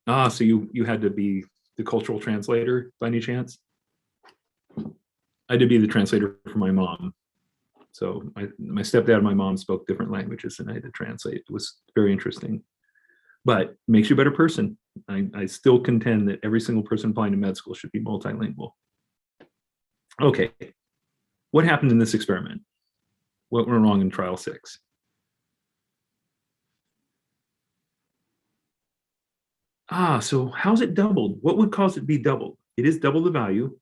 So you had to be the cultural translator by any chance? I had to be the translator for my mom. So my stepdad and my mom spoke different languages, and I had to translate. It was very interesting, but it makes you a better person. I still contend that every single person applying to med school should be multilingual. Okay, what happened in this experiment? What went wrong in trial 6? So how's it doubled? What would cause it to be doubled? It is double the value.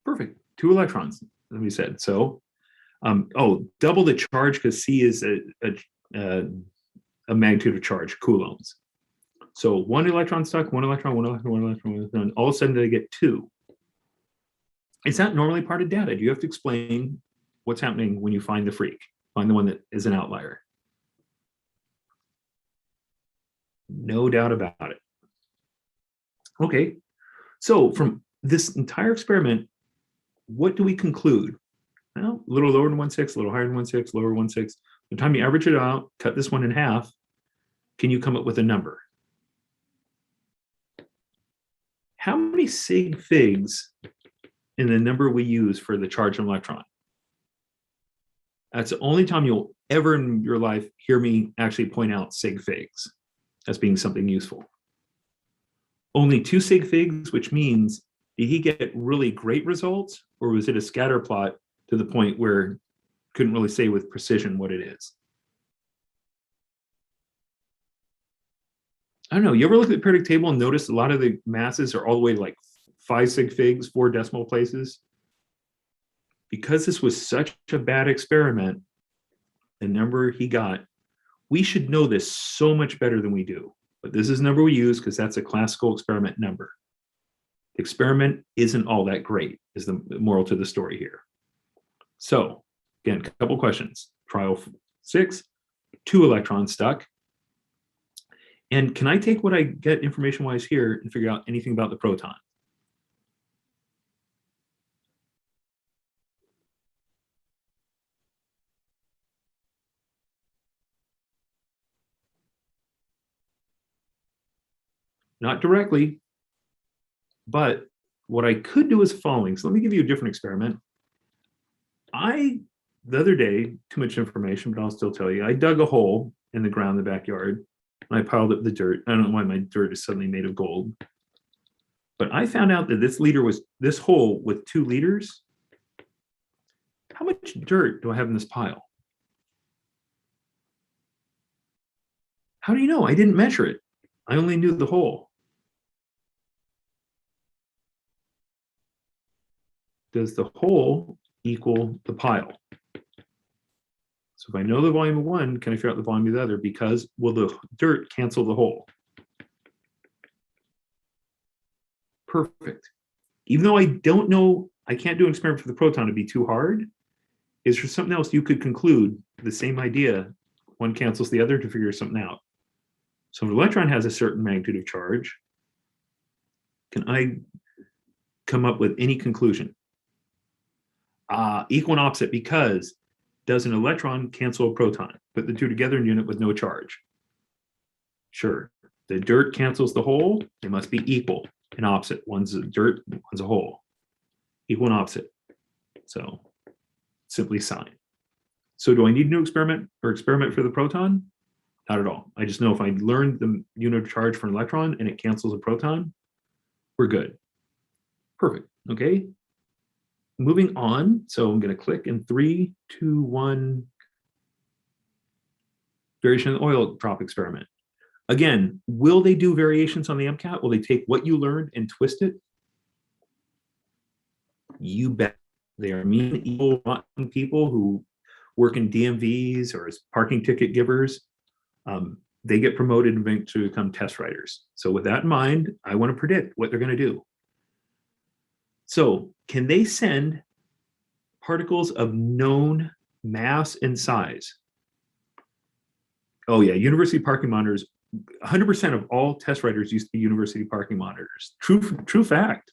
Perfect. 2 electrons, as we said. So, double the charge because C is a magnitude of charge, coulombs. So 1 electron stuck, 1 electron, 1 electron, 1 electron, 1 electron. All of a sudden they get 2. Is that normally part of data? Do you have to explain what's happening when you find the freak, find the one that is an outlier? No doubt about it. Okay, so from this entire experiment, what do we conclude? Well, a little lower than 1/6, a little higher than 1/6, lower 1/6. By the time you average it out, cut this one in half, can you come up with a number? How many sig figs in the number we use for the charge of an electron? That's the only time you'll ever in your life hear me actually point out sig figs as being something useful. Only 2 sig figs, which means did he get really great results, or was it a scatter plot to the point where couldn't really say with precision what it is? I don't know. You ever look at the periodic table and notice a lot of the masses are all the way to like 5 sig figs, 4 decimal places? Because this was such a bad experiment, the number he got, we should know this so much better than we do. But this is the number we use because that's a classical experiment number. The experiment isn't all that great, is the moral to the story here. So, again, a couple questions. Trial 6, 2 electrons stuck. And can I take what I get information-wise here and figure out anything about the proton? Not directly, but what I could do is the following. So let me give you a different experiment. The other day, too much information, but I'll still tell you, I dug a hole in the ground in the backyard, and I piled up the dirt. I don't know why my dirt is suddenly made of gold. But I found out that this hole with 2 liters. How much dirt do I have in this pile? How do you know? I didn't measure it. I only knew the hole. Does the hole equal the pile? So if I know the volume of one, can I figure out the volume of the other? Because will the dirt cancel the hole? Perfect. Even though I don't know, I can't do an experiment for the proton, it'd be too hard. Is there something else you could conclude the same idea? One cancels the other to figure something out. So if an electron has a certain magnitude of charge, can I come up with any conclusion? Equal and opposite, because does an electron cancel a proton? Put the two together in a unit with no charge. Sure. The dirt cancels the hole. They must be equal and opposite. One's a dirt, one's a hole. Equal and opposite. So simply sign. So do I need a new experiment or experiment for the proton? Not at all. I just know if I learned the unit of charge for an electron and it cancels a proton, we're good. Perfect. Okay. Moving on. So I'm going to click in 3, 2, 1. Variation of the oil drop experiment. Again, will they do variations on the MCAT? Will they take what you learned and twist it? You bet. They are mean, evil, rotten people who work in DMVs or as parking ticket givers. They get promoted to become test writers. So with that in mind, I want to predict what they're going to do. So can they send particles of known mass and size? Oh yeah, university parking monitors. 100% of all test writers used to be university parking monitors. True fact.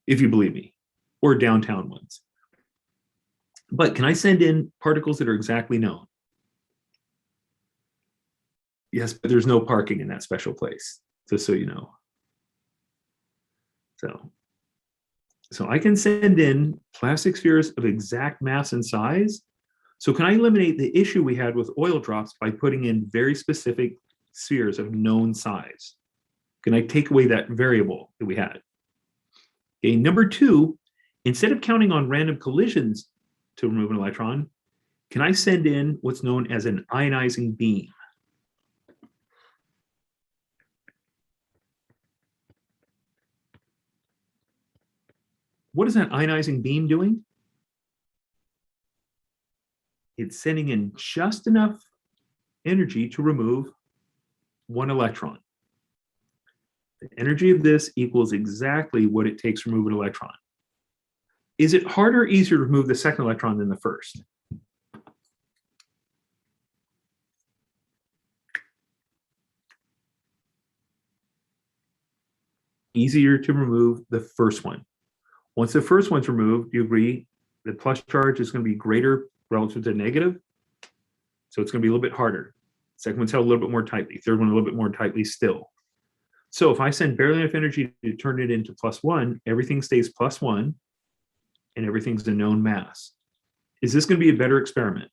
If you believe me, or downtown ones. But can I send in particles that are exactly known? Yes, but there's no parking in that special place, just so you know. So, so I can send in plastic spheres of exact mass and size. So can I eliminate the issue we had with oil drops by putting in very specific spheres of known size? Can I take away that variable that we had? Okay, number two, instead of counting on random collisions to remove an electron, can I send in what's known as an ionizing beam? What is that ionizing beam doing? It's sending in just enough energy to remove one electron. The energy of this equals exactly what it takes to remove an electron. Is it harder or easier to remove the second electron than the first? Easier to remove the first one. Once the first one's removed, you agree the plus charge is going to be greater relative to negative. So it's going to be a little bit harder. Second one's held a little bit more tightly. Third one a little bit more tightly still. So if I send barely enough energy to turn it into +1, everything stays +1 and everything's a known mass. Is this going to be a better experiment?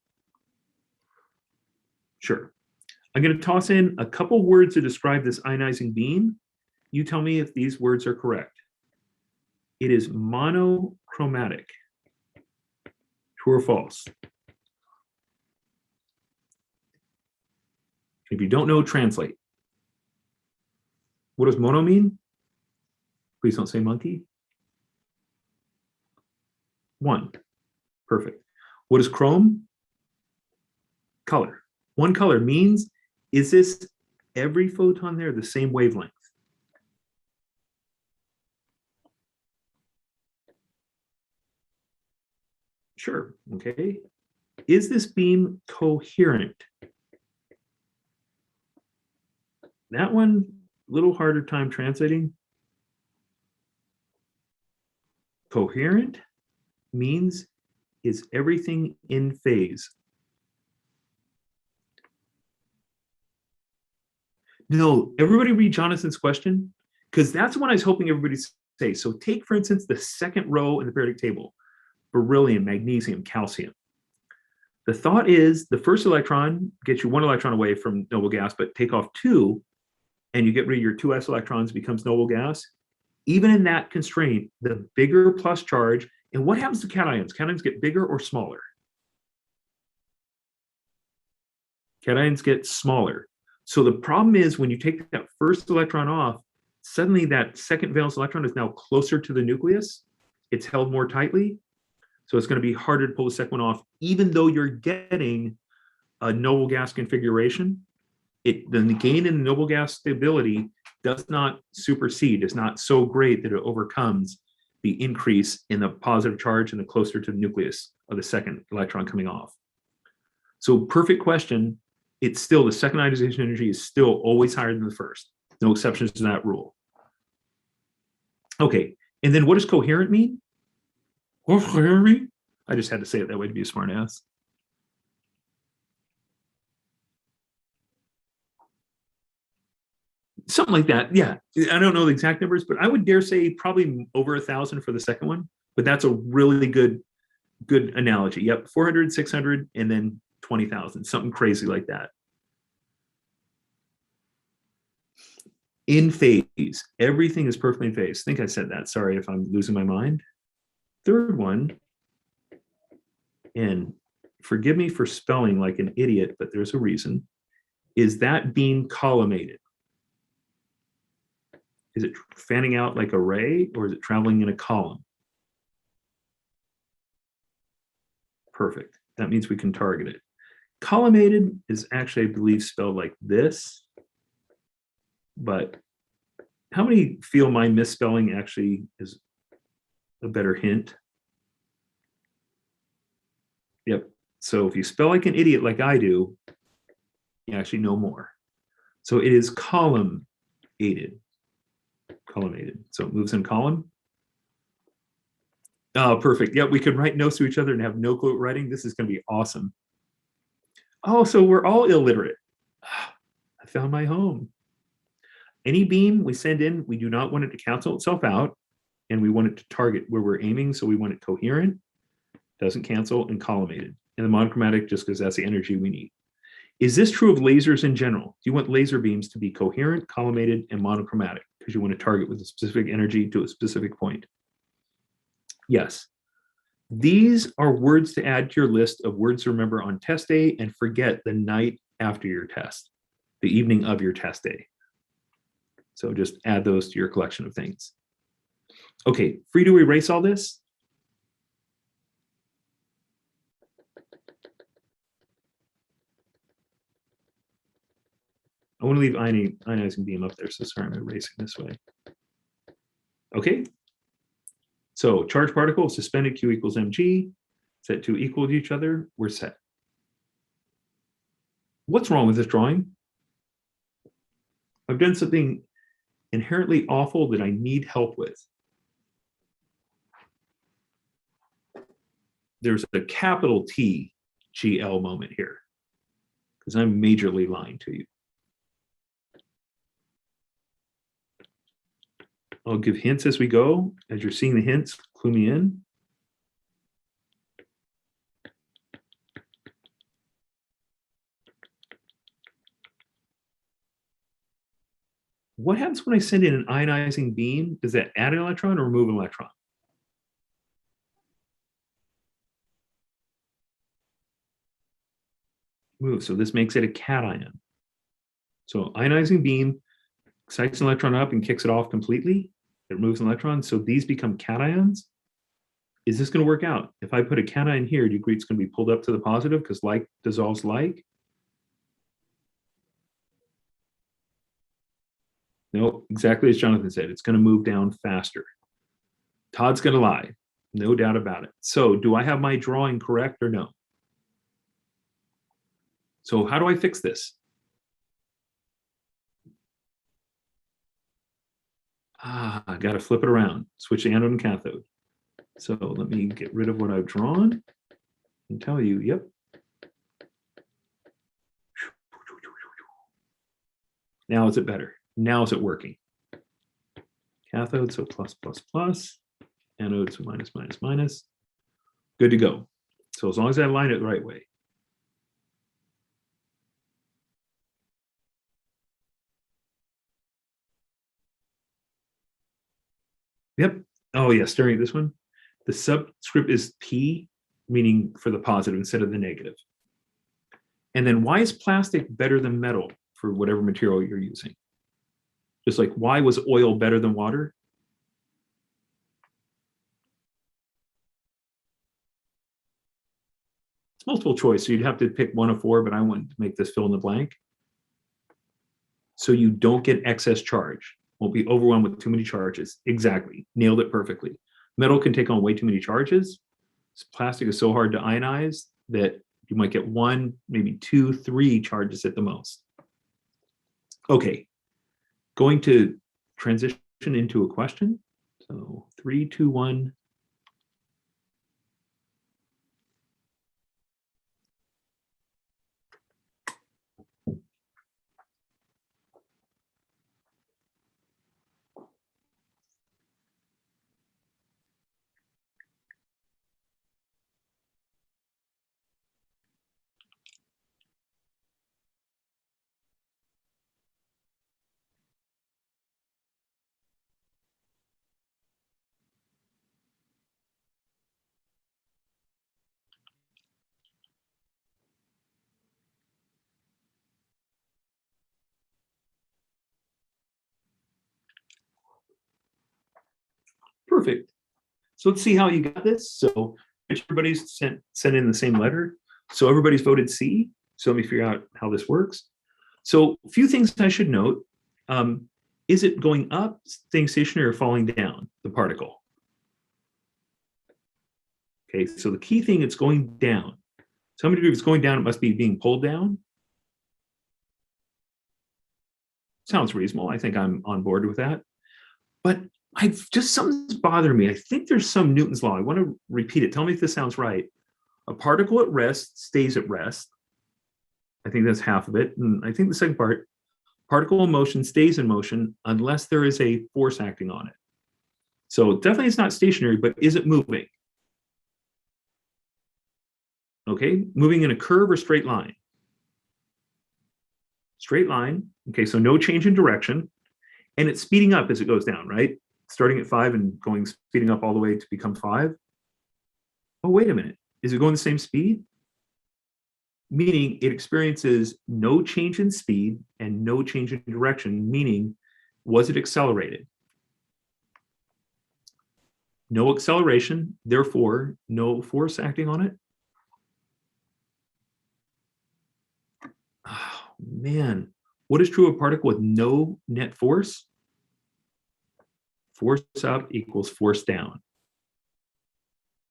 Sure. I'm going to toss in a couple words to describe this ionizing beam. You tell me if these words are correct. It is monochromatic. True or false? If you don't know, translate. What does mono mean? Please don't say monkey. One. Perfect. What is chrome? Color. One color means, is this every photon there the same wavelength? Sure. Okay. Is this beam coherent? That one, a little harder time translating. Coherent means, is everything in phase? No, everybody read Jonathan's question, because that's what I was hoping everybody to say. So take, for instance, the second row in the periodic table, beryllium, magnesium, calcium. The thought is the first electron gets you one electron away from noble gas, but take off two, and you get rid of your 2s electrons, becomes noble gas. Even in that constraint, the bigger plus charge, and what happens to cations? Cations get bigger or smaller? Cations get smaller. So the problem is when you take that first electron off, suddenly that second valence electron is now closer to the nucleus. It's held more tightly. So it's going to be harder to pull the second one off, even though you're getting a noble gas configuration. The gain in the noble gas stability does not supersede. It's not so great that it overcomes the increase in the positive charge and the closer to the nucleus of the second electron coming off. So perfect question. It's still, the second ionization energy is still always higher than the first. No exceptions to that rule. Okay, and then what does coherent mean? What does coherent mean? I just had to say it that way to be a smart ass. Something like that. Yeah, I don't know the exact numbers, but I would dare say probably over 1,000 for the second one. But that's a really good analogy. Yep, 400, 600, and then 20,000, something crazy like that. In phase, everything is perfectly in phase. I think I said that. Sorry if I'm losing my mind. Third one, and forgive me for spelling like an idiot, but there's a reason. Is that being collimated? Is it fanning out like a ray, or is it traveling in a column? Perfect. That means we can target it. Collimated is actually, I believe, spelled like this. But how many feel my misspelling actually is a better hint? Yep. So if you spell like an idiot like I do, you actually know more. So it is column-aided. Column-aided. So it moves in column. Oh, perfect. Yeah, we can write notes to each other and have no clue what writing. This is going to be awesome. Oh, so we're all illiterate. I found my home. Any beam we send in, we do not want it to cancel itself out, and we want it to target where we're aiming. So we want it coherent, doesn't cancel, and collimated. And the monochromatic just because that's the energy we need. Is this true of lasers in general? Do you want laser beams to be coherent, collimated, and monochromatic because you want to target with a specific energy to a specific point? Yes. These are words to add to your list of words to remember on test day and forget the night after your test, the evening of your test day. So just add those to your collection of things. Okay, free to erase all this. I want to leave ionizing beam up there, so sorry, I'm erasing this way. Okay, so charged particle suspended, Q equals mg, set to equal to each other, we're set. What's wrong with this drawing? I've done something inherently awful that I need help with. There's a capital T GL moment here because I'm majorly lying to you. I'll give hints as we go. As you're seeing the hints, clue me in. What happens when I send in an ionizing beam? Does that add an electron or remove an electron? Move. So this makes it a cation. So ionizing beam excites an electron up and kicks it off completely. It removes an electron. So these become cations. Is this going to work out? If I put a cation here, do you agree it's going to be pulled up to the positive because like dissolves like? No, exactly as Jonathan said, it's going to move down faster. Todd's going to lie, no doubt about it. So do I have my drawing correct or no? So how do I fix this? I got to flip it around, switch the anode and cathode. So let me get rid of what I've drawn and tell you, yep. Now is it better? Now is it working? Cathode, so plus, plus, plus. Anode, so minus, minus, minus. Good to go. So as long as I line it the right way. Yep. Oh yeah, staring at this one. The subscript is P, meaning for the positive instead of the negative. And then why is plastic better than metal for whatever material you're using? Just like why was oil better than water? It's multiple choice, so you'd have to pick one of four, but I want to make this fill in the blank. So you don't get excess charge. Won't be overwhelmed with too many charges. Exactly. Nailed it perfectly. Metal can take on way too many charges. Plastic is so hard to ionize that you might get one, maybe two, three charges at the most. Okay, going to transition into a question. So 3, 2, 1. Perfect. So let's see how you got this. So everybody's sent in the same letter. So everybody's voted C. So let me figure out how this works. So a few things I should note. Is it going up, staying stationary, or falling down, the particle? Okay, so the key thing, it's going down. So how many degrees it's going down, it must be being pulled down? Sounds reasonable. I think I'm on board with that. But Something's bothering me. I think there's some Newton's law. I want to repeat it. Tell me if this sounds right. A particle at rest stays at rest. I think that's half of it. And I think the second part, particle in motion stays in motion unless there is a force acting on it. So definitely it's not stationary, but is it moving? Okay, moving in a curve or straight line? Straight line. Okay, so no change in direction. And it's speeding up as it goes down, right? Starting at 5 and speeding up all the way to become 5. Oh, wait a minute. Is it going the same speed? Meaning it experiences no change in speed and no change in direction, meaning was it accelerated? No acceleration, therefore no force acting on it. Oh, man. What is true of a particle with no net force? Force up equals force down.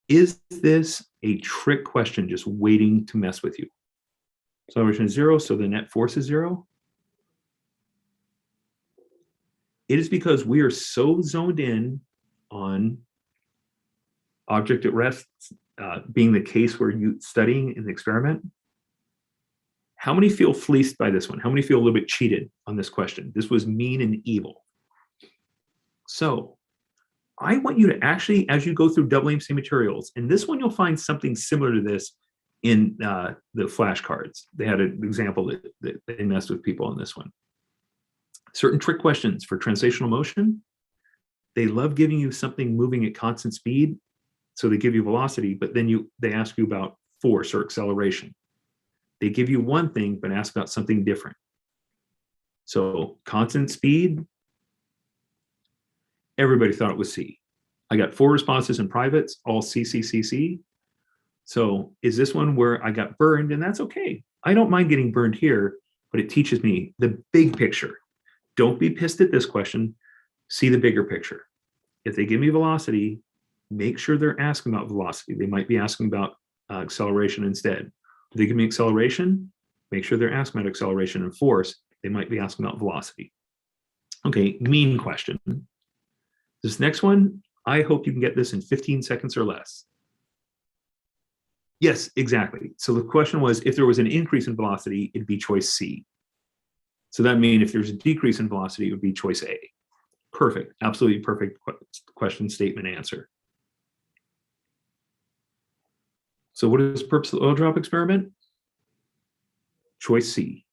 Is this a trick question just waiting to mess with you? Acceleration is 0, so the net force is 0. It is because we are so zoned in on object at rest being the case where you studying in the experiment. How many feel fleeced by this one? How many feel a little bit cheated on this question? This was mean and evil. So I want you to actually, as you go through AAMC materials, and this one you'll find something similar to this in the flashcards. They had an example that they messed with people on this one. Certain trick questions for translational motion. They love giving you something moving at constant speed. So they give you velocity, but then they ask you about force or acceleration. They give you one thing, but ask about something different. So constant speed, everybody thought it was C. I got 4 responses in privates, all C, C, C, C. So is this one where I got burned? And that's okay. I don't mind getting burned here, but it teaches me the big picture. Don't be pissed at this question. See the bigger picture. If they give me velocity, make sure they're asking about velocity. They might be asking about acceleration instead. If they give me acceleration, make sure they're asking about acceleration and force. They might be asking about velocity. Okay, mean question. This next one, I hope you can get this in 15 seconds or less. Yes, exactly. So the question was, if there was an increase in velocity, it'd be choice C. So that means if there's a decrease in velocity, it would be choice A. Perfect, absolutely perfect question, statement, answer. So what is the purpose of the oil drop experiment? Choice C.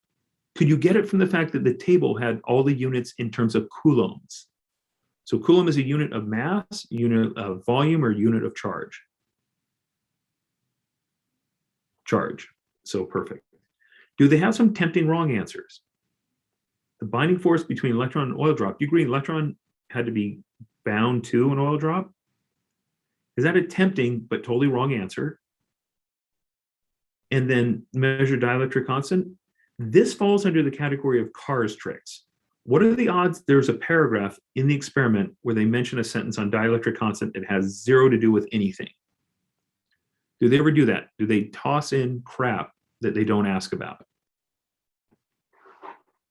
Could you get it from the fact that the table had all the units in terms of coulombs? So coulomb is a unit of mass, unit of volume, or unit of charge. Charge. So perfect. Do they have some tempting wrong answers? The binding force between electron and oil drop. Do you agree electron had to be bound to an oil drop? Is that a tempting but totally wrong answer? And then measure dielectric constant. This falls under the category of Carr's tricks. What are the odds there's a paragraph in the experiment where they mention a sentence on dielectric constant that has 0 to do with anything? Do they ever do that? Do they toss in crap that they don't ask about?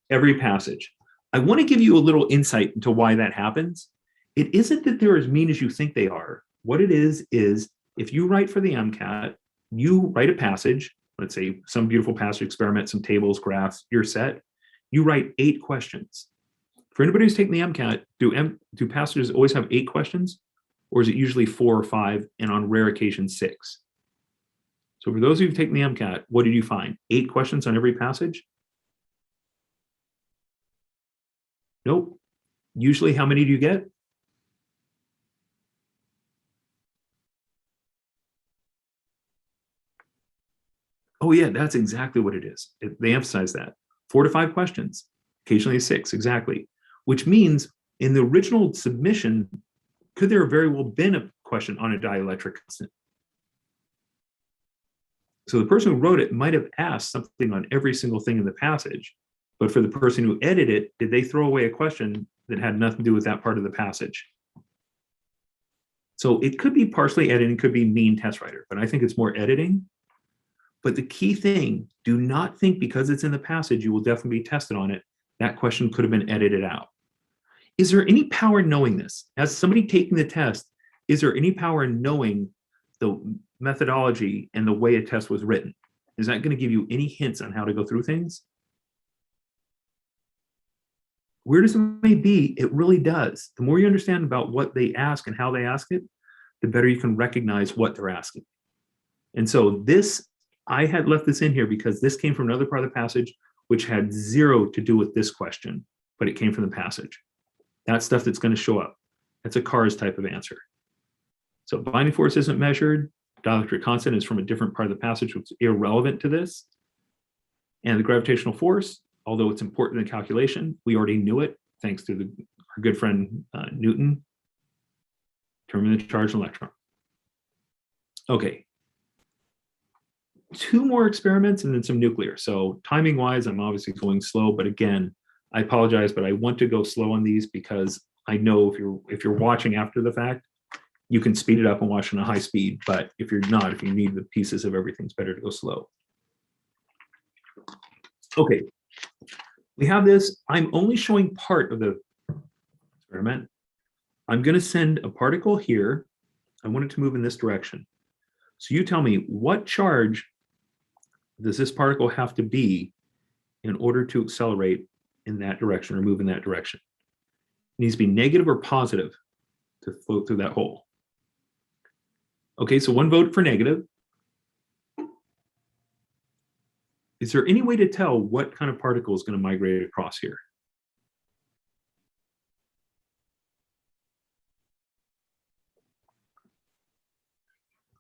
Every passage. I want to give you a little insight into why that happens. It isn't that they're as mean as you think they are. What it is if you write for the MCAT, you write a passage, let's say some beautiful passage experiment, some tables, graphs, you're set. You write 8 questions. For anybody who's taking the MCAT, do passages always have 8 questions? Or is it usually 4 or 5, and on rare occasions 6? So for those who've taken the MCAT, what did you find? 8 questions on every passage? Nope. Usually how many do you get? Oh yeah, that's exactly what it is. They emphasize that. 4 to 5 questions, occasionally 6, exactly. Which means in the original submission, could there have very well been a question on a dielectric constant? So the person who wrote it might have asked something on every single thing in the passage, but for the person who edited it, did they throw away a question that had nothing to do with that part of the passage? So it could be partially editing, could be mean test writer, but I think it's more editing. But the key thing, do not think because it's in the passage, you will definitely be tested on it. That question could have been edited out. Is there any power in knowing this? As somebody taking the test, is there any power in knowing the methodology and the way a test was written? Is that going to give you any hints on how to go through things? Weird as it may be, it really does. The more you understand about what they ask and how they ask it, the better you can recognize what they're asking. And so this, I had left this in here because this came from another part of the passage, which had zero to do with this question, but it came from the passage. That's stuff that's going to show up. That's a CARS type of answer. So binding force isn't measured. Dielectric constant is from a different part of the passage, which is irrelevant to this. And the gravitational force, although it's important in the calculation, we already knew it thanks to our good friend Newton, determining the charge and electron. Okay. 2 more experiments and then some nuclear. So timing wise, I'm obviously going slow, but again, I apologize, but I want to go slow on these because I know if you're watching after the fact, you can speed it up and watch on a high speed. But if you're not, if you need the pieces of everything, it's better to go slow. Okay, we have this. I'm only showing part of the experiment. I'm going to send a particle here. I want it to move in this direction. So you tell me, what charge does this particle have to be in order to accelerate in that direction or move in that direction? It needs to be negative or positive to float through that hole. Okay, so 1 vote for negative. Is there any way to tell what kind of particle is going to migrate across here?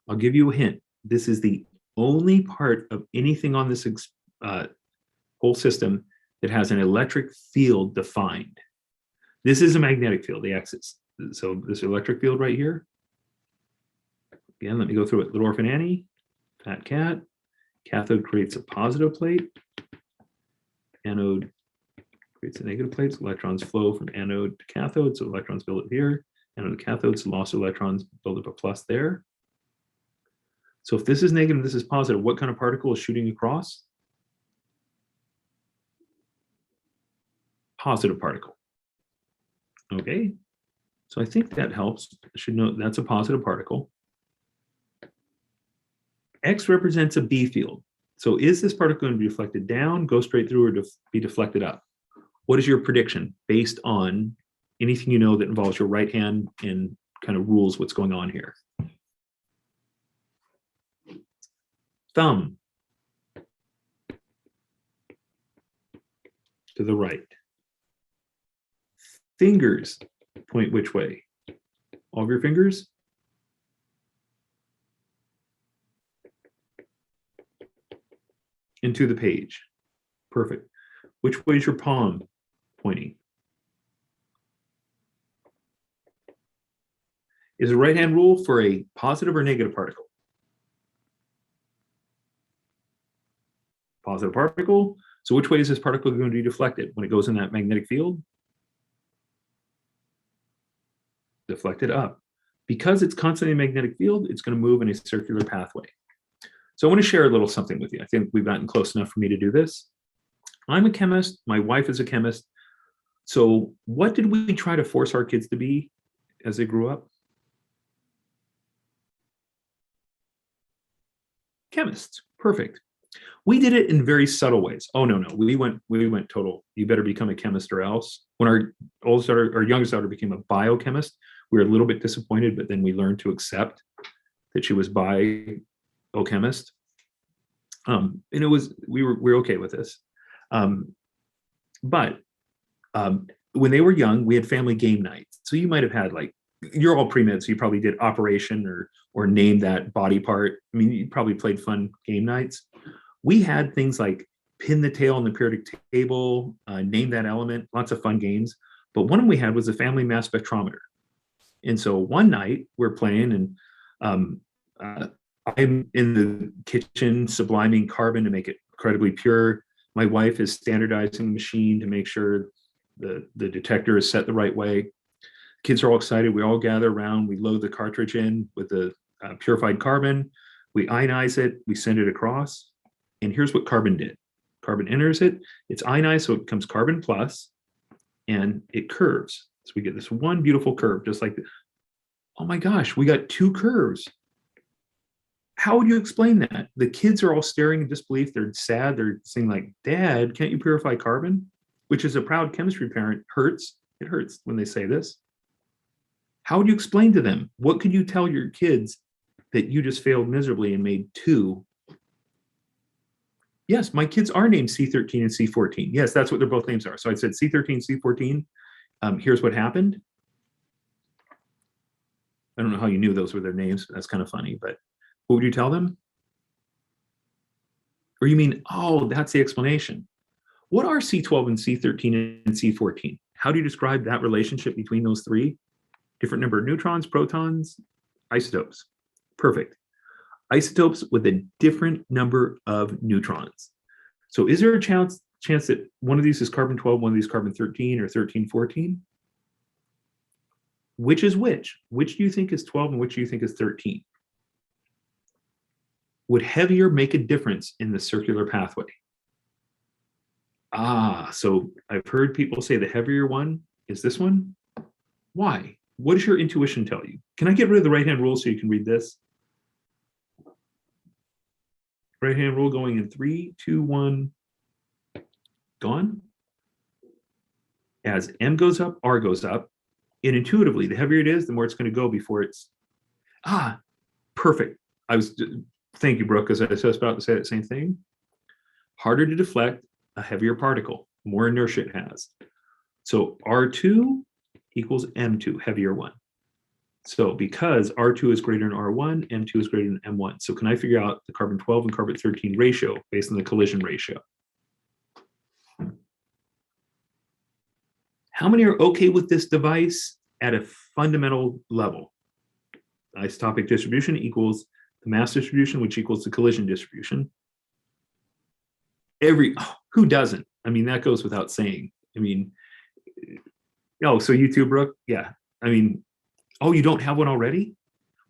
I'll give you a hint. This is the only part of anything on this whole system that has an electric field defined. This is a magnetic field, the axis. So this electric field right here. Again, let me go through it. Little Orphan Annie, Fat Cat. Cathode creates a positive plate. Anode creates a negative plate. So electrons flow from anode to cathode. So electrons build up here. Anode to cathode. So loss of electrons build up a plus there. So if this is negative, this is positive, what kind of particle is shooting across? Positive particle. Okay, so I think that helps. I should know that's a positive particle. X represents a B field. So is this particle going to be deflected down, go straight through, or be deflected up? What is your prediction based on anything you know that involves your right hand and kind of rules what's going on here? Thumb to the right. Fingers point which way? All of your fingers? Into the page. Perfect. Which way is your palm pointing? Is a right hand rule for a positive or negative particle? Positive particle. So which way is this particle going to be deflected when it goes in that magnetic field? Deflected up. Because it's constantly a magnetic field, it's going to move in a circular pathway. So I want to share a little something with you. I think we've gotten close enough for me to do this. I'm a chemist. My wife is a chemist. So what did we try to force our kids to be as they grew up? Chemists. Perfect. We did it in very subtle ways. Oh no, we went total. You better become a chemist or else. When our oldest daughter, our youngest daughter, became a biochemist, we were a little bit disappointed, but then we learned to accept that she was biochemist. And it was we were okay with this. But when they were young, we had family game nights. So you might have had like, you're all pre-med, so you probably did operation or name that body part. I mean, you probably played fun game nights. We had things like pin the tail on the periodic table, name that element, lots of fun games. But one we had was a family mass spectrometer. And so one night we're playing and I'm in the kitchen subliming carbon to make it incredibly pure. My wife is standardizing the machine to make sure the detector is set the right way. Kids are all excited. We all gather around. We load the cartridge in with the purified carbon. We ionize it. We send it across. And here's what carbon did. Carbon enters it. It's ionized, so it becomes carbon plus, and it curves. So we get this one beautiful curve, just like this. Oh my gosh, we got two curves. How would you explain that? The kids are all staring in disbelief. They're sad. They're saying like, Dad, can't you purify carbon? Which is a proud chemistry parent hurts. It hurts when they say this. How would you explain to them? What could you tell your kids that you just failed miserably and made two? Yes, my kids are named C13 and C14. Yes, that's what their both names are. So I said C13, C14. Here's what happened. I don't know how you knew those were their names. That's kind of funny, but what would you tell them? Or you mean, oh, that's the explanation. What are C12 and C13 and C14? How do you describe that relationship between those three? Different number of neutrons, protons, isotopes. Perfect. Isotopes with a different number of neutrons. So is there a chance that one of these is carbon 12, one of these carbon 13 or 13, 14? Which is which? Which do you think is 12 and which do you think is 13? Would heavier make a difference in the circular pathway? So I've heard people say the heavier one is this one. Why? What does your intuition tell you? Can I get rid of the right-hand rule so you can read this? Right-hand rule going in 3, 2, 1, gone. As M goes up, R goes up. And intuitively, the heavier it is, the more it's going to go before it's, perfect. Thank you, Brooke, because I was just about to say the same thing. Harder to deflect, a heavier particle, more inertia it has. So R2 equals M2, heavier one. So because R2 is greater than R1, M2 is greater than M1. So can I figure out the carbon 12 and carbon 13 ratio based on the collision ratio? How many are okay with this device at a fundamental level? Isotopic distribution equals the mass distribution, which equals the collision distribution. Who doesn't? I mean, that goes without saying. I mean, so you too, Brooke? Yeah. I mean, you don't have one already?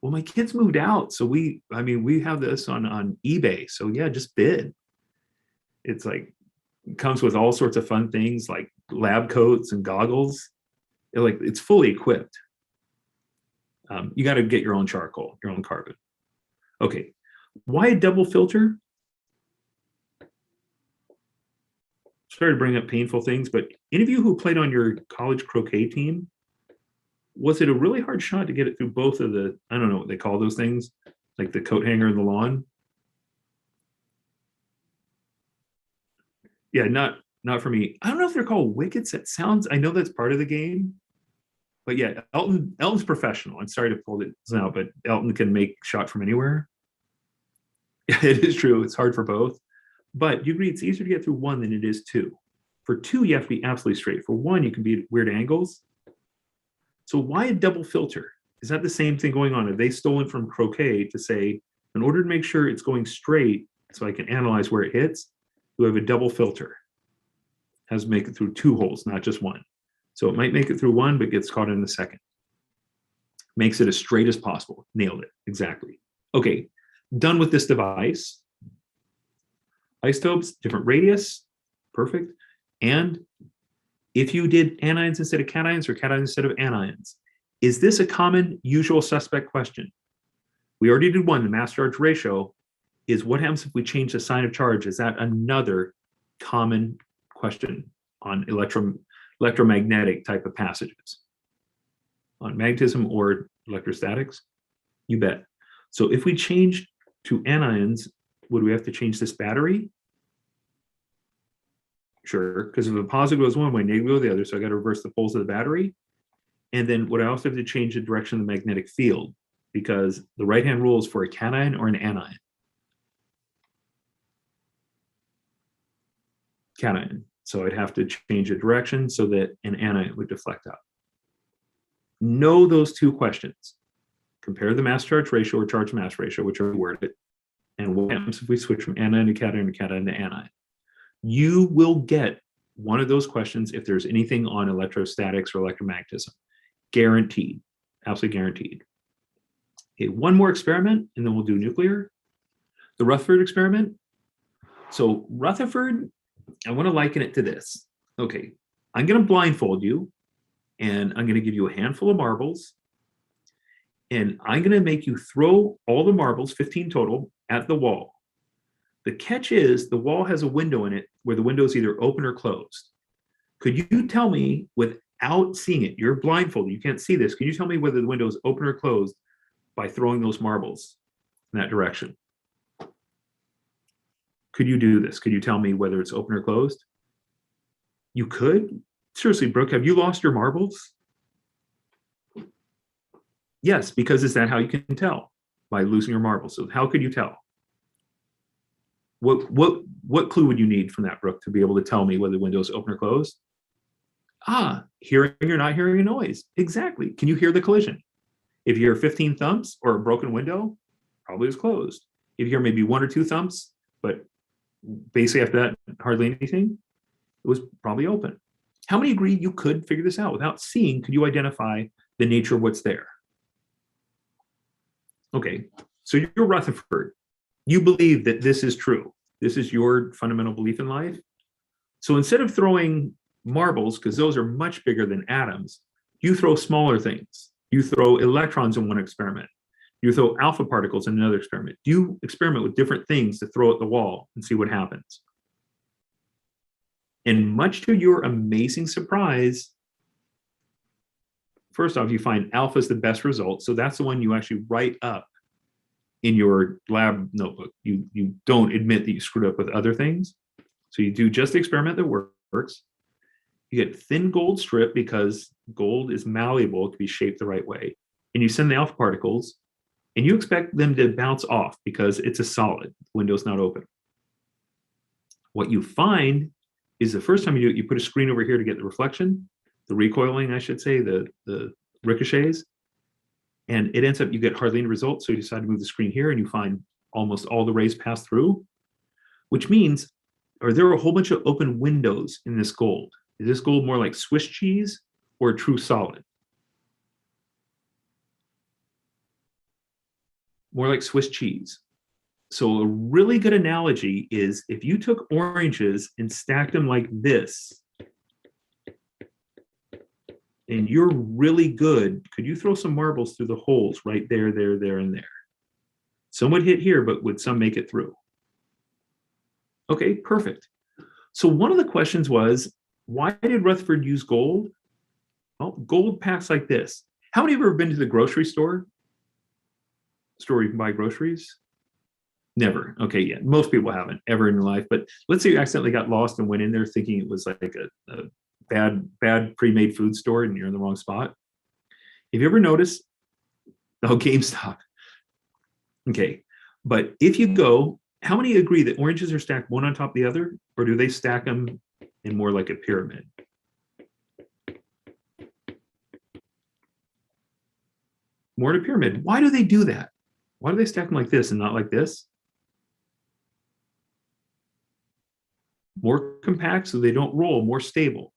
Well, my kids moved out. So we have this on eBay. So yeah, just bid. It's like, it comes with all sorts of fun things like lab coats and goggles. It's fully equipped. You got to get your own charcoal, your own carbon. Okay, why a double filter? Sorry to bring up painful things, but any of you who played on your college croquet team, was it a really hard shot to get it through both of the, I don't know what they call those things, like the coat hanger and the lawn? Yeah, not for me. I don't know if they're called wickets. I know that's part of the game. But yeah, Elton's professional. I'm sorry to pull this out, but Elton can make shot from anywhere. It is true. It's hard for both. But you agree it's easier to get through one than it is two. For two, you have to be absolutely straight. For one, you can be at weird angles. So why a double filter? Is that the same thing going on? Have they stolen from croquet to say, in order to make sure it's going straight so I can analyze where it hits, we have a double filter. It has to make it through two holes, not just one. So it might make it through one, but gets caught in the second. Makes it as straight as possible. Nailed it. Exactly. Okay, done with this device. Isotopes, different radius. Perfect. And if you did anions instead of cations or cations instead of anions, is this a common usual suspect question? We already did one, the mass charge ratio. Is what happens if we change the sign of charge? Is that another common question on electromagnetic type of passages? On magnetism or electrostatics? You bet. So if we change to anions, would we have to change this battery? Sure, because if the positive goes one way, negative goes the other, so I got to reverse the poles of the battery. And then would I also have to change the direction of the magnetic field? Because the right-hand rule is for a cation or an anion. Cation. So I'd have to change the direction so that an anion would deflect out. Know those two questions. Compare the mass charge ratio or charge mass ratio, whichever word it, and what happens if we switch from anion to cation or cation to anion. You will get one of those questions if there's anything on electrostatics or electromagnetism. Guaranteed. Absolutely guaranteed. Okay, one more experiment, and then we'll do nuclear. The Rutherford experiment. So Rutherford, I want to liken it to this. Okay, I'm going to blindfold you, and I'm going to give you a handful of marbles, and I'm going to make you throw all the marbles, 15 total, at the wall. The catch is the wall has a window in it where the window is either open or closed. Could you tell me without seeing it, you're blindfolded, you can't see this, can you tell me whether the window is open or closed by throwing those marbles in that direction? Could you do this? Could you tell me whether it's open or closed? You could? Seriously, Brooke, have you lost your marbles? Yes, because is that how you can tell? By losing your marbles. So how could you tell? What clue would you need from that, Brooke, to be able to tell me whether the window is open or closed? Hearing or not hearing a noise. Exactly. Can you hear the collision? If you hear 15 thumps or a broken window, probably it's closed. If you hear maybe 1 or 2 thumps, but basically after that, hardly anything, it was probably open. How many agree you could figure this out without seeing? Could you identify the nature of what's there? Okay, so you're Rutherford. You believe that this is true. This is your fundamental belief in life. So instead of throwing marbles, because those are much bigger than atoms, you throw smaller things. You throw electrons in one experiment. You throw alpha particles in another experiment. You experiment with different things to throw at the wall and see what happens. And much to your amazing surprise, first off, you find alpha is the best result. So that's the one you actually write up in your lab notebook. You don't admit that you screwed up with other things. So you do just the experiment that works. You get thin gold strip because gold is malleable, it can be shaped the right way. And you send the alpha particles and you expect them to bounce off because it's a solid, the window's not open. What you find is the first time you do it, you put a screen over here to get the reflection, the recoiling, I should say, the ricochets, and it ends up you get hardly any results. So you decide to move the screen here and you find almost all the rays pass through, which means, are there a whole bunch of open windows in this gold? Is this gold more like Swiss cheese or a true solid? More like Swiss cheese. So a really good analogy is if you took oranges and stacked them like this, and you're really good, could you throw some marbles through the holes right there, and there? Some would hit here, but would some make it through? Okay, perfect. So one of the questions was, why did Rutherford use gold? Well, gold packs like this. How many of you have ever been to the grocery store? Store you can buy groceries? Never. Okay, yeah. Most people haven't ever in their life. But let's say you accidentally got lost and went in there thinking it was like a bad pre-made food store and you're in the wrong spot. Have you ever noticed? Oh, GameStop. Okay. But if you go, how many agree that oranges are stacked one on top of the other, or do they stack them in more like a pyramid? More in a pyramid. Why do they do that? Why do they stack them like this and not like this? More compact so they don't roll, more stable.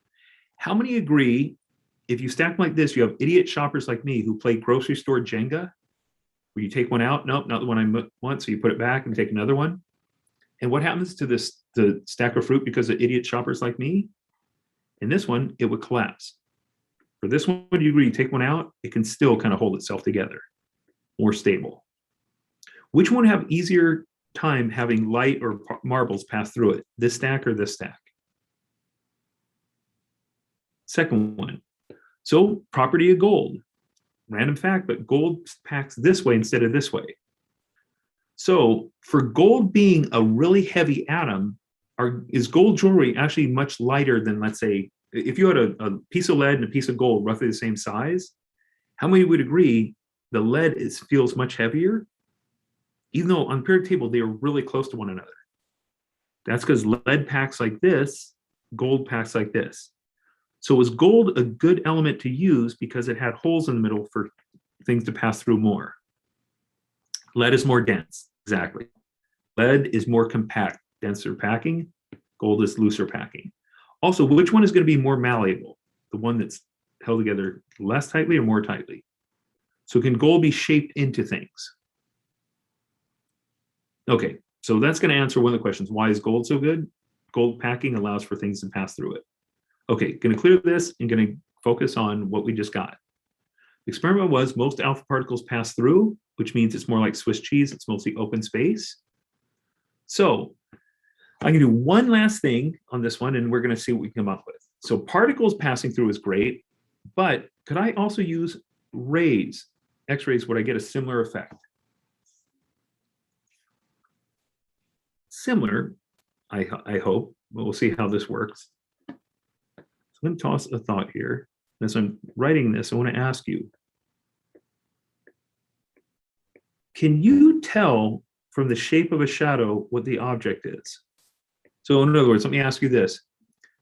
How many agree if you stack them like this, you have idiot shoppers like me who play grocery store Jenga, where you take one out, nope, not the one I want, so you put it back and take another one. And what happens to the stack of fruit because of idiot shoppers like me? In this one, it would collapse. For this one, do you agree? You take one out, it can still kind of hold itself together, more stable. Which one have easier time having light or marbles pass through it? This stack or this stack? Second one. So property of gold. Random fact, but gold packs this way instead of this way. So for gold being a really heavy atom, is gold jewelry actually much lighter than, let's say, if you had a piece of lead and a piece of gold roughly the same size, how many would agree the lead feels much heavier? Even though on the periodic table, they are really close to one another. That's because lead packs like this, gold packs like this. So was gold a good element to use because it had holes in the middle for things to pass through more? Lead is more dense, exactly. Lead is more compact, denser packing. Gold is looser packing. Also, which one is going to be more malleable? The one that's held together less tightly or more tightly? So can gold be shaped into things? Okay, so that's going to answer one of the questions. Why is gold so good? Gold packing allows for things to pass through it. Okay, going to clear this and going to focus on what we just got. The experiment was most alpha particles pass through, which means it's more like Swiss cheese. It's mostly open space. So I'm going to do one last thing on this one, and we're going to see what we come up with. So particles passing through is great, but could I also use rays, X-rays? Would I get a similar effect? Similar, I hope. We'll see how this works. So I'm going to toss a thought here. As I'm writing this, I want to ask you, can you tell from the shape of a shadow what the object is? So in other words, let me ask you this.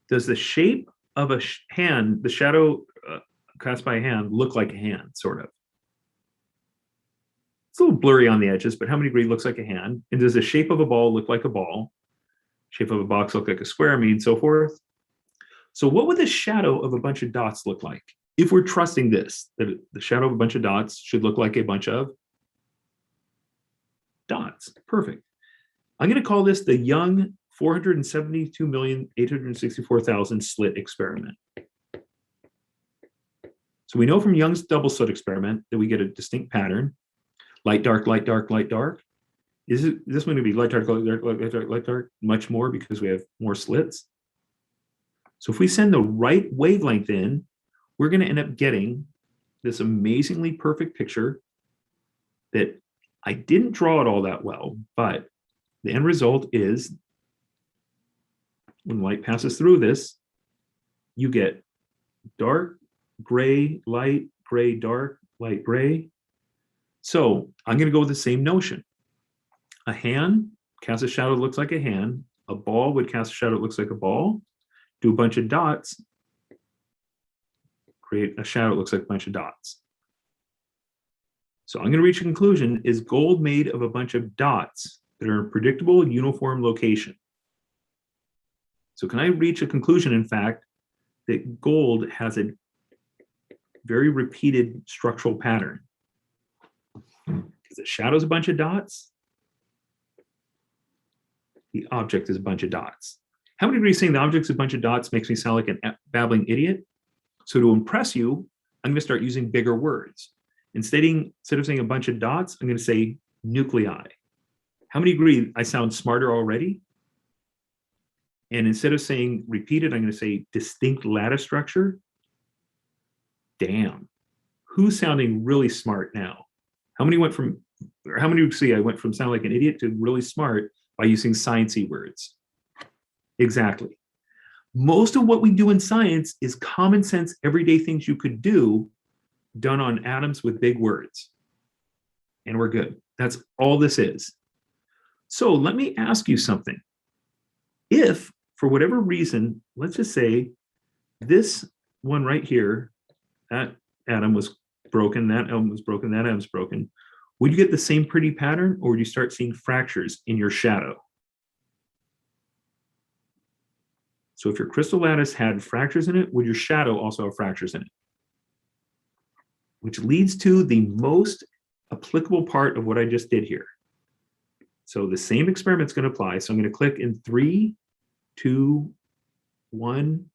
Does the shape of a hand, the shadow cast by a hand, look like a hand, sort of? It's a little blurry on the edges, but how many degree looks like a hand? And does the shape of a ball look like a ball? Shape of a box look like a square, and so forth. So what would the shadow of a bunch of dots look like? If we're trusting this, that the shadow of a bunch of dots should look like a bunch of dots. Perfect. I'm going to call this the Young 472,864,000 slit experiment. So we know from Young's double slit experiment that we get a distinct pattern. Light, dark, light, dark, light, dark. Is this going to be light, dark, light, dark, light, dark, light, dark? Much more because we have more slits. So if we send the right wavelength in, we're going to end up getting this amazingly perfect picture that I didn't draw it all that well, but the end result is when light passes through this, you get dark, gray, light, gray, dark, light, gray. So I'm going to go with the same notion. A hand casts a shadow that looks like a hand. A ball would cast a shadow that looks like a ball. Do a bunch of dots, create a shadow that looks like a bunch of dots. So I'm going to reach a conclusion. Is gold made of a bunch of dots that are in a predictable, uniform location? So can I reach a conclusion, in fact, that gold has a very repeated structural pattern? Because the shadow is a bunch of dots. The object is a bunch of dots. How many degrees saying the object is a bunch of dots makes me sound like a babbling idiot? So to impress you, I'm going to start using bigger words. Instead of saying a bunch of dots, I'm going to say nuclei. How many agree I sound smarter already? And instead of saying repeated, I'm going to say distinct lattice structure. Damn. Who's sounding really smart now? How many went from, or how many would see I went from sounding like an idiot to really smart by using sciencey words? Exactly. Most of what we do in science is common sense, everyday things you could do done on atoms with big words. And we're good. That's all this is. So let me ask you something. If, for whatever reason, let's just say this one right here, that atom was broken, that atom was broken, that atom's broken, would you get the same pretty pattern, or would you start seeing fractures in your shadow? So if your crystal lattice had fractures in it, would your shadow also have fractures in it? Which leads to the most applicable part of what I just did here. So the same experiment's going to apply. So I'm going to click in 3, 2, 1.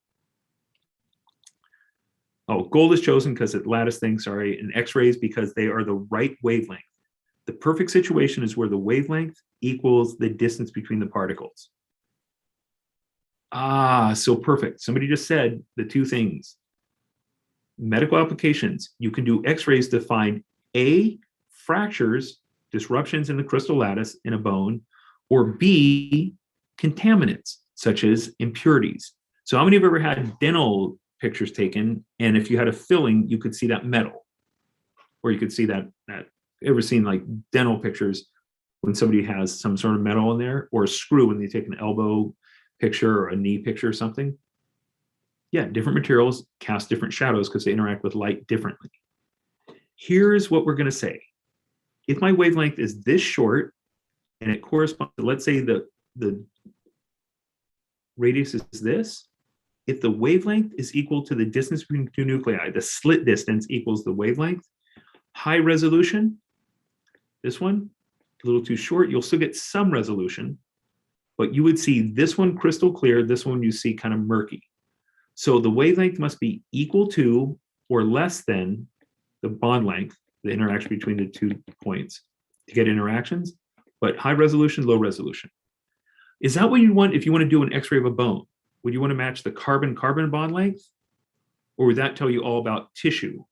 Oh, gold is chosen because it's lattice thing, sorry, and X-rays because they are the right wavelength. The perfect situation is where the wavelength equals the distance between the particles. Ah, so perfect. Somebody just said the two things. Medical applications, you can do X-rays to find A, fractures, disruptions in the crystal lattice in a bone, or B, contaminants, such as impurities. So how many of you have ever had dental pictures taken, and if you had a filling, you could see that metal, or you could see that ever seen like dental pictures when somebody has some sort of metal in there, or a screw when they take an elbow picture or a knee picture or something? Yeah, different materials cast different shadows because they interact with light differently. Here's what we're going to say. If my wavelength is this short and it corresponds to, let's say the radius is this, if the wavelength is equal to the distance between two nuclei, the slit distance equals the wavelength, high resolution, this one, a little too short, you'll still get some resolution, but you would see this one crystal clear, this one you see kind of murky. So the wavelength must be equal to or less than the bond length, the interaction between the 2 points to get interactions, but high resolution, low resolution. Is that what you want if you want to do an X-ray of a bone? Would you want to match the carbon-carbon bond length? Or would that tell you all about tissue?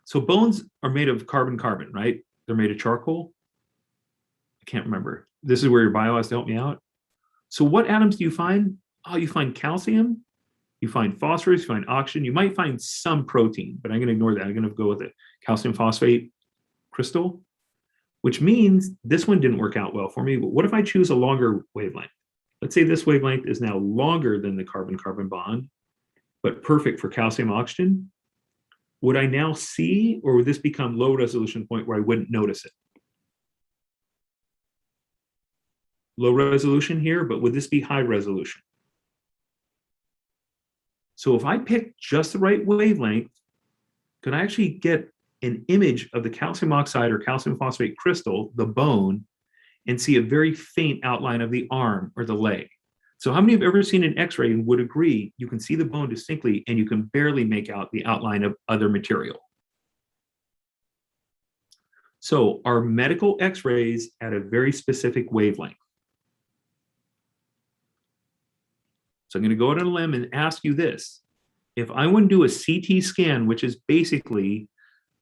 So bones are made of carbon-carbon, right? They're made of charcoal. I can't remember. This is where your bio has to help me out. So what atoms do you find? Oh, you find calcium, you find phosphorus, you find oxygen. You might find some protein, but I'm going to ignore that. I'm going to go with a calcium phosphate crystal, which means this one didn't work out well for me. But what if I choose a longer wavelength? Let's say this wavelength is now longer than the carbon-carbon bond, but perfect for calcium oxygen. Would I now see, or would this become low resolution point where I wouldn't notice it? Low resolution here, but would this be high resolution? So if I pick just the right wavelength, could I actually get an image of the calcium oxide or calcium phosphate crystal, the bone, and see a very faint outline of the arm or the leg? So how many have ever seen an X-ray and would agree you can see the bone distinctly and you can barely make out the outline of other material? So are medical X-rays at a very specific wavelength? So I'm going to go out on a limb and ask you this. If I want to do a CT scan, which is basically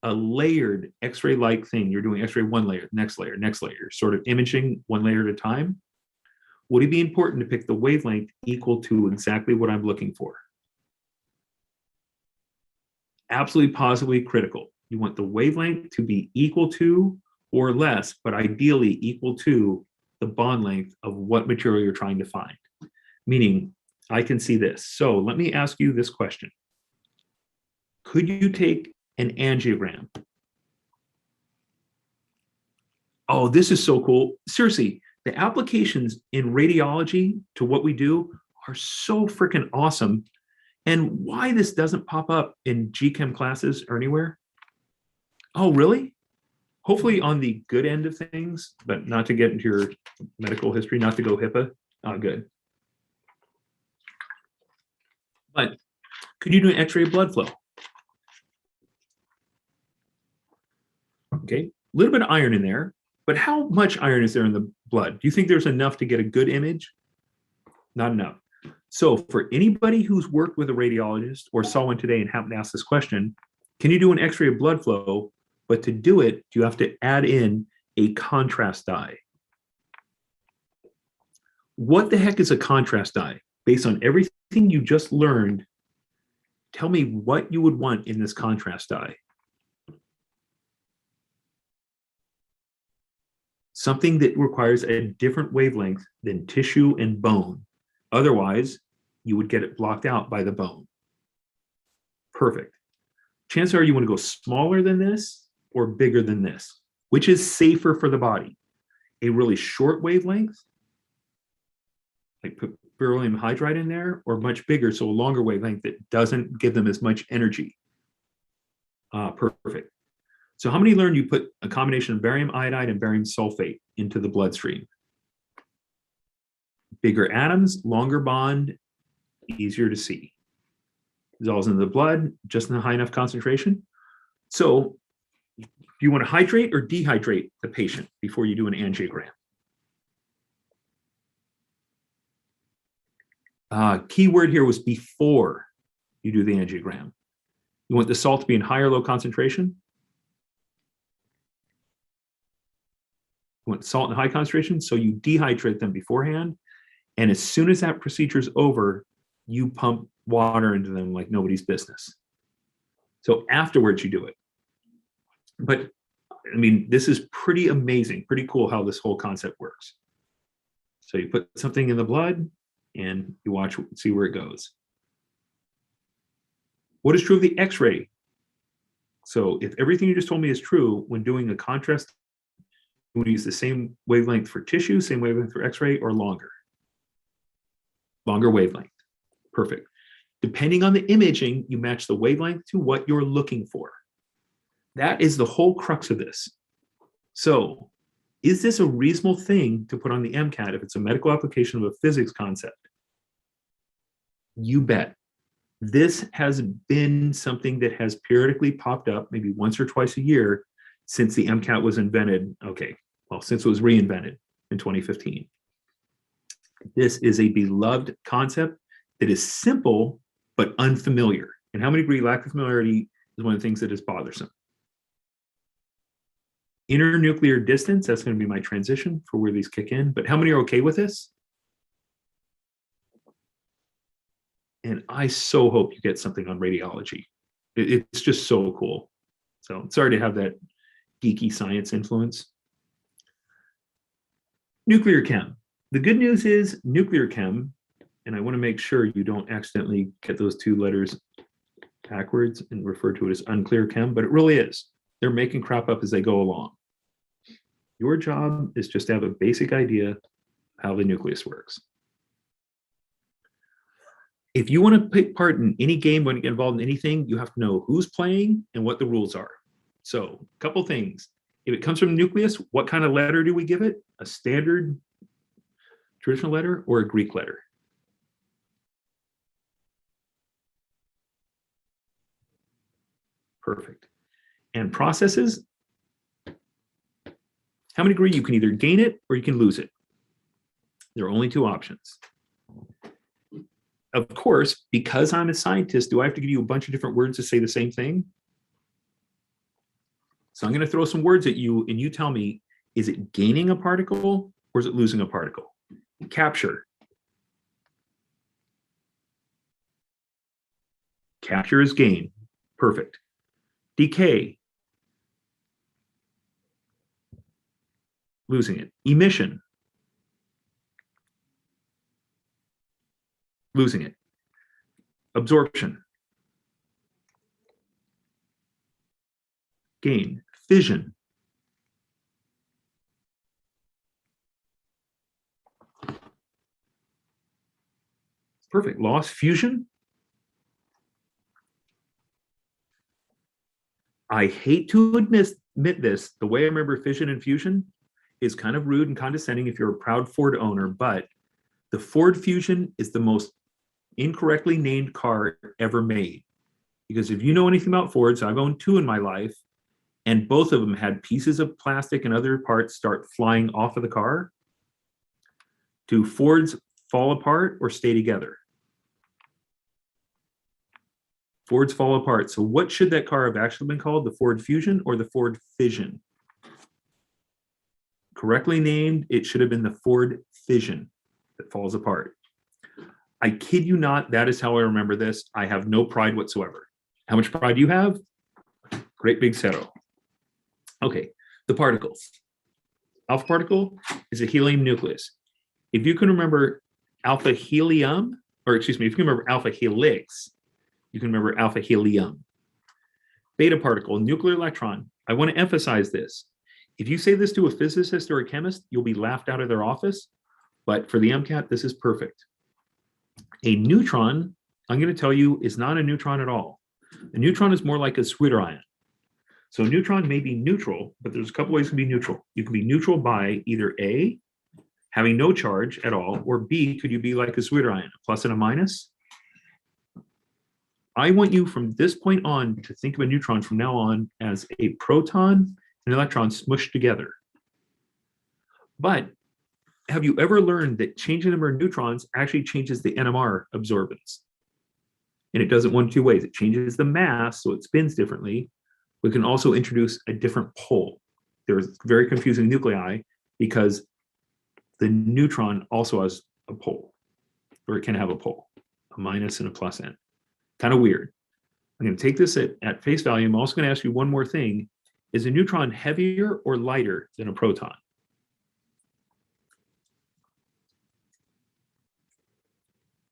a layered X-ray-like thing, you're doing X-ray one layer, next layer, sort of imaging one layer at a time, would it be important to pick the wavelength equal to exactly what I'm looking for? Absolutely, positively critical. You want the wavelength to be equal to or less, but ideally equal to the bond length of what material you're trying to find. Meaning, I can see this. So let me ask you this question. Could you take an angiogram? Oh, this is so cool. Seriously, the applications in radiology to what we do are so freaking awesome. And why this doesn't pop up in GChem classes or anywhere? Oh, really? Hopefully on the good end of things, but not to get into your medical history, not to go HIPAA. Oh, good. But could you do an X-ray of blood flow? Okay, a little bit of iron in there, but how much iron is there in the blood? Do you think there's enough to get a good image? Not enough. So for anybody who's worked with a radiologist or saw one today and happened to ask this question, can you do an X-ray of blood flow? But to do it, you have to add in a contrast dye. What the heck is a contrast dye? Based on everything you just learned, tell me what you would want in this contrast dye. Something that requires a different wavelength than tissue and bone. Otherwise, you would get it blocked out by the bone. Perfect. Chances are you want to go smaller than this or bigger than this, which is safer for the body. A really short wavelength, like put beryllium hydride in there, or much bigger, so a longer wavelength that doesn't give them as much energy. Perfect. So how many learned you put a combination of barium iodide and barium sulfate into the bloodstream? Bigger atoms, longer bond, easier to see. Dissolves in the blood, just in a high enough concentration. So do you want to hydrate or dehydrate the patient before you do an angiogram? Key word here was before you do the angiogram. You want the salt to be in high or low concentration? You want salt in high concentration, so you dehydrate them beforehand. And as soon as that procedure is over, you pump water into them like nobody's business. So afterwards, you do it. But I mean, this is pretty amazing, pretty cool how this whole concept works. So you put something in the blood and you watch, see where it goes. What is true of the X-ray? So if everything you just told me is true, when doing a contrast, you want to use the same wavelength for tissue, same wavelength for X-ray, or longer? Longer wavelength. Perfect. Depending on the imaging, you match the wavelength to what you're looking for. That is the whole crux of this. So is this a reasonable thing to put on the MCAT if it's a medical application of a physics concept? You bet. This has been something that has periodically popped up maybe once or twice a year since the MCAT was invented. Okay, well, since it was reinvented in 2015. This is a beloved concept that is simple but unfamiliar. And how many agree lack of familiarity is one of the things that is bothersome? Internuclear distance, that's going to be my transition for where these kick in. But how many are okay with this? And I so hope you get something on radiology. It's just so cool. So sorry to have that geeky science influence. Nuclear chem. The good news is nuclear chem, and I want to make sure you don't accidentally get those two letters backwards and refer to it as unclear chem, but it really is. They're making crap up as they go along. Your job is just to have a basic idea of how the nucleus works. If you want to take part in any game, when you get involved in anything, you have to know who's playing and what the rules are. So a couple things. If it comes from the nucleus, what kind of letter do we give it? A standard traditional letter or a Greek letter? Perfect. And processes, how many agree you can either gain it or you can lose it? There are only two options. Of course, because I'm a scientist, do I have to give you a bunch of different words to say the same thing? So I'm going to throw some words at you and you tell me, is it gaining a particle or is it losing a particle? Capture. Capture is gain. Perfect. Decay. Losing it. Emission. Losing it. Absorption. Gain. Fission. Perfect. Loss. Fusion. I hate to admit this, the way I remember fission and fusion is kind of rude and condescending if you're a proud Ford owner, but the Ford Fusion is the most incorrectly named car ever made. Because if you know anything about Fords, I've owned two in my life, and both of them had pieces of plastic and other parts start flying off of the car. Do Fords fall apart or stay together? Fords fall apart. So what should that car have actually been called? The Ford Fusion or the Ford Fission? Correctly named, it should have been the Ford Fission that falls apart. I kid you not, that is how I remember this. I have no pride whatsoever. How much pride do you have? Great big zero. Okay, the particles. Alpha particle is a helium nucleus. If you can remember alpha helium, or excuse me, if you can remember alpha helix, you can remember alpha helium. Beta particle, nuclear electron. I want to emphasize this. If you say this to a physicist or a chemist, you'll be laughed out of their office. But for the MCAT, this is perfect. A neutron, I'm going to tell you, is not a neutron at all. A neutron is more like a Schwitter ion. So a neutron may be neutral, but there's a couple ways to be neutral. You can be neutral by either A, having no charge at all, or B, could you be like a Schwitter ion, a plus and a minus? I want you from this point on to think of a neutron from now on as a proton and electron smushed together. But have you ever learned that changing the number of neutrons actually changes the NMR absorbance? And it does it one of two ways. It changes the mass, so it spins differently. We can also introduce a different pole. There's very confusing nuclei because the neutron also has a pole, or it can have a pole, a minus and a plus end. Kind of weird. I'm going to take this at face value. I'm also going to ask you one more thing. Is a neutron heavier or lighter than a proton?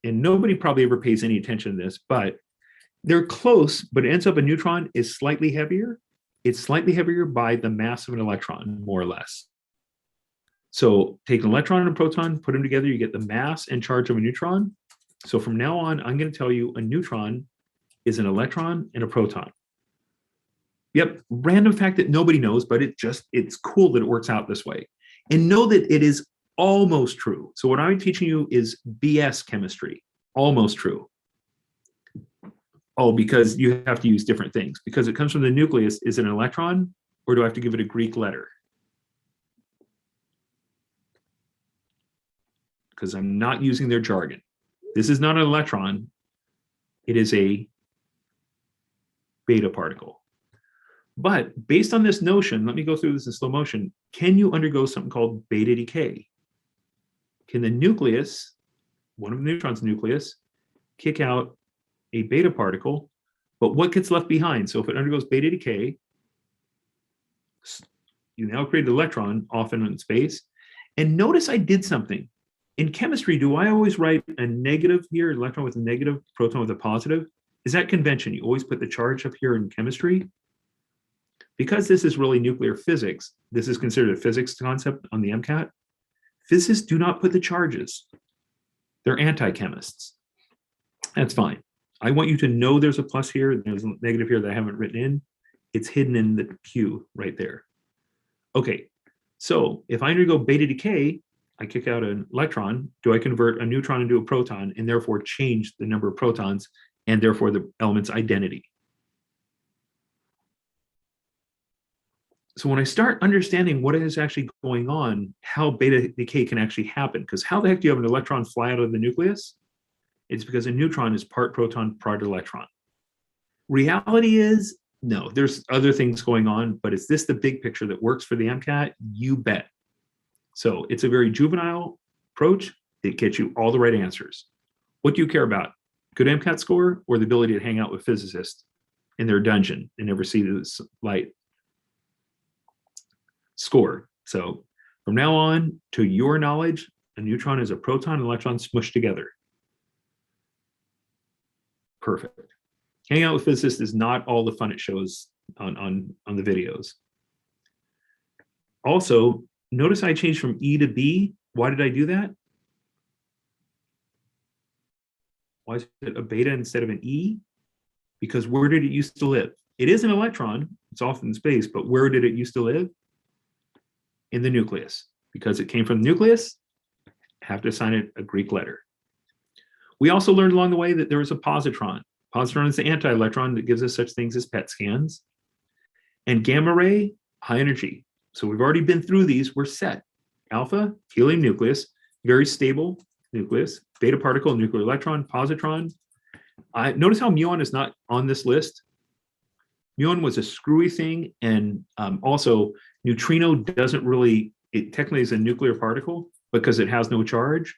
And nobody probably ever pays any attention to this, but they're close, but it ends up a neutron is slightly heavier. It's slightly heavier by the mass of an electron, more or less. So take an electron and a proton, put them together, you get the mass and charge of a neutron. So from now on, I'm going to tell you a neutron is an electron and a proton. Yep, random fact that nobody knows, but it's cool that it works out this way. And know that it is almost true. So what I'm teaching you is BS chemistry, almost true. Oh, because you have to use different things. Because it comes from the nucleus, is it an electron, or do I have to give it a Greek letter? Because I'm not using their jargon. This is not an electron. It is a beta particle. But based on this notion, let me go through this in slow motion. Can you undergo something called beta decay? Can the nucleus, one of the neutrons' nucleus, kick out a beta particle? But what gets left behind? So if it undergoes beta decay, you now create an electron, often in space. And notice I did something. In chemistry, do I always write a negative here, electron with a negative, proton with a positive? Is that convention? You always put the charge up here in chemistry? Because this is really nuclear physics, this is considered a physics concept on the MCAT. Physicists do not put the charges. They're anti-chemists. That's fine. I want you to know there's a plus here, there's a negative here that I haven't written in. It's hidden in the Q right there. Okay, so if I undergo beta decay, I kick out an electron. Do I convert a neutron into a proton and therefore change the number of protons and therefore the element's identity? So when I start understanding what is actually going on, how beta decay can actually happen, because how the heck do you have an electron fly out of the nucleus? It's because a neutron is part proton, part electron. Reality is, no, there's other things going on, but is this the big picture that works for the MCAT? You bet. So it's a very juvenile approach. It gets you all the right answers. What do you care about? Good MCAT score or the ability to hang out with physicists in their dungeon and never see the light? Score. So from now on, to your knowledge, a neutron is a proton and electron smushed together. Perfect. Hanging out with physicists is not all the fun it shows on the videos. Also, notice I changed from E to B. Why did I do that? Why is it a beta instead of an E? Because where did it used to live? It is an electron. It's off in space, but where did it used to live? In the nucleus. Because it came from the nucleus, have to assign it a Greek letter. We also learned along the way that there was a positron. Positron is the anti-electron that gives us such things as PET scans. And gamma ray, high energy. So we've already been through these. We're set. Alpha, helium nucleus, very stable nucleus. Beta particle, nuclear electron, positron. Notice how muon is not on this list. Muon was a screwy thing, and also neutrino doesn't really, it technically is a nuclear particle because it has no charge.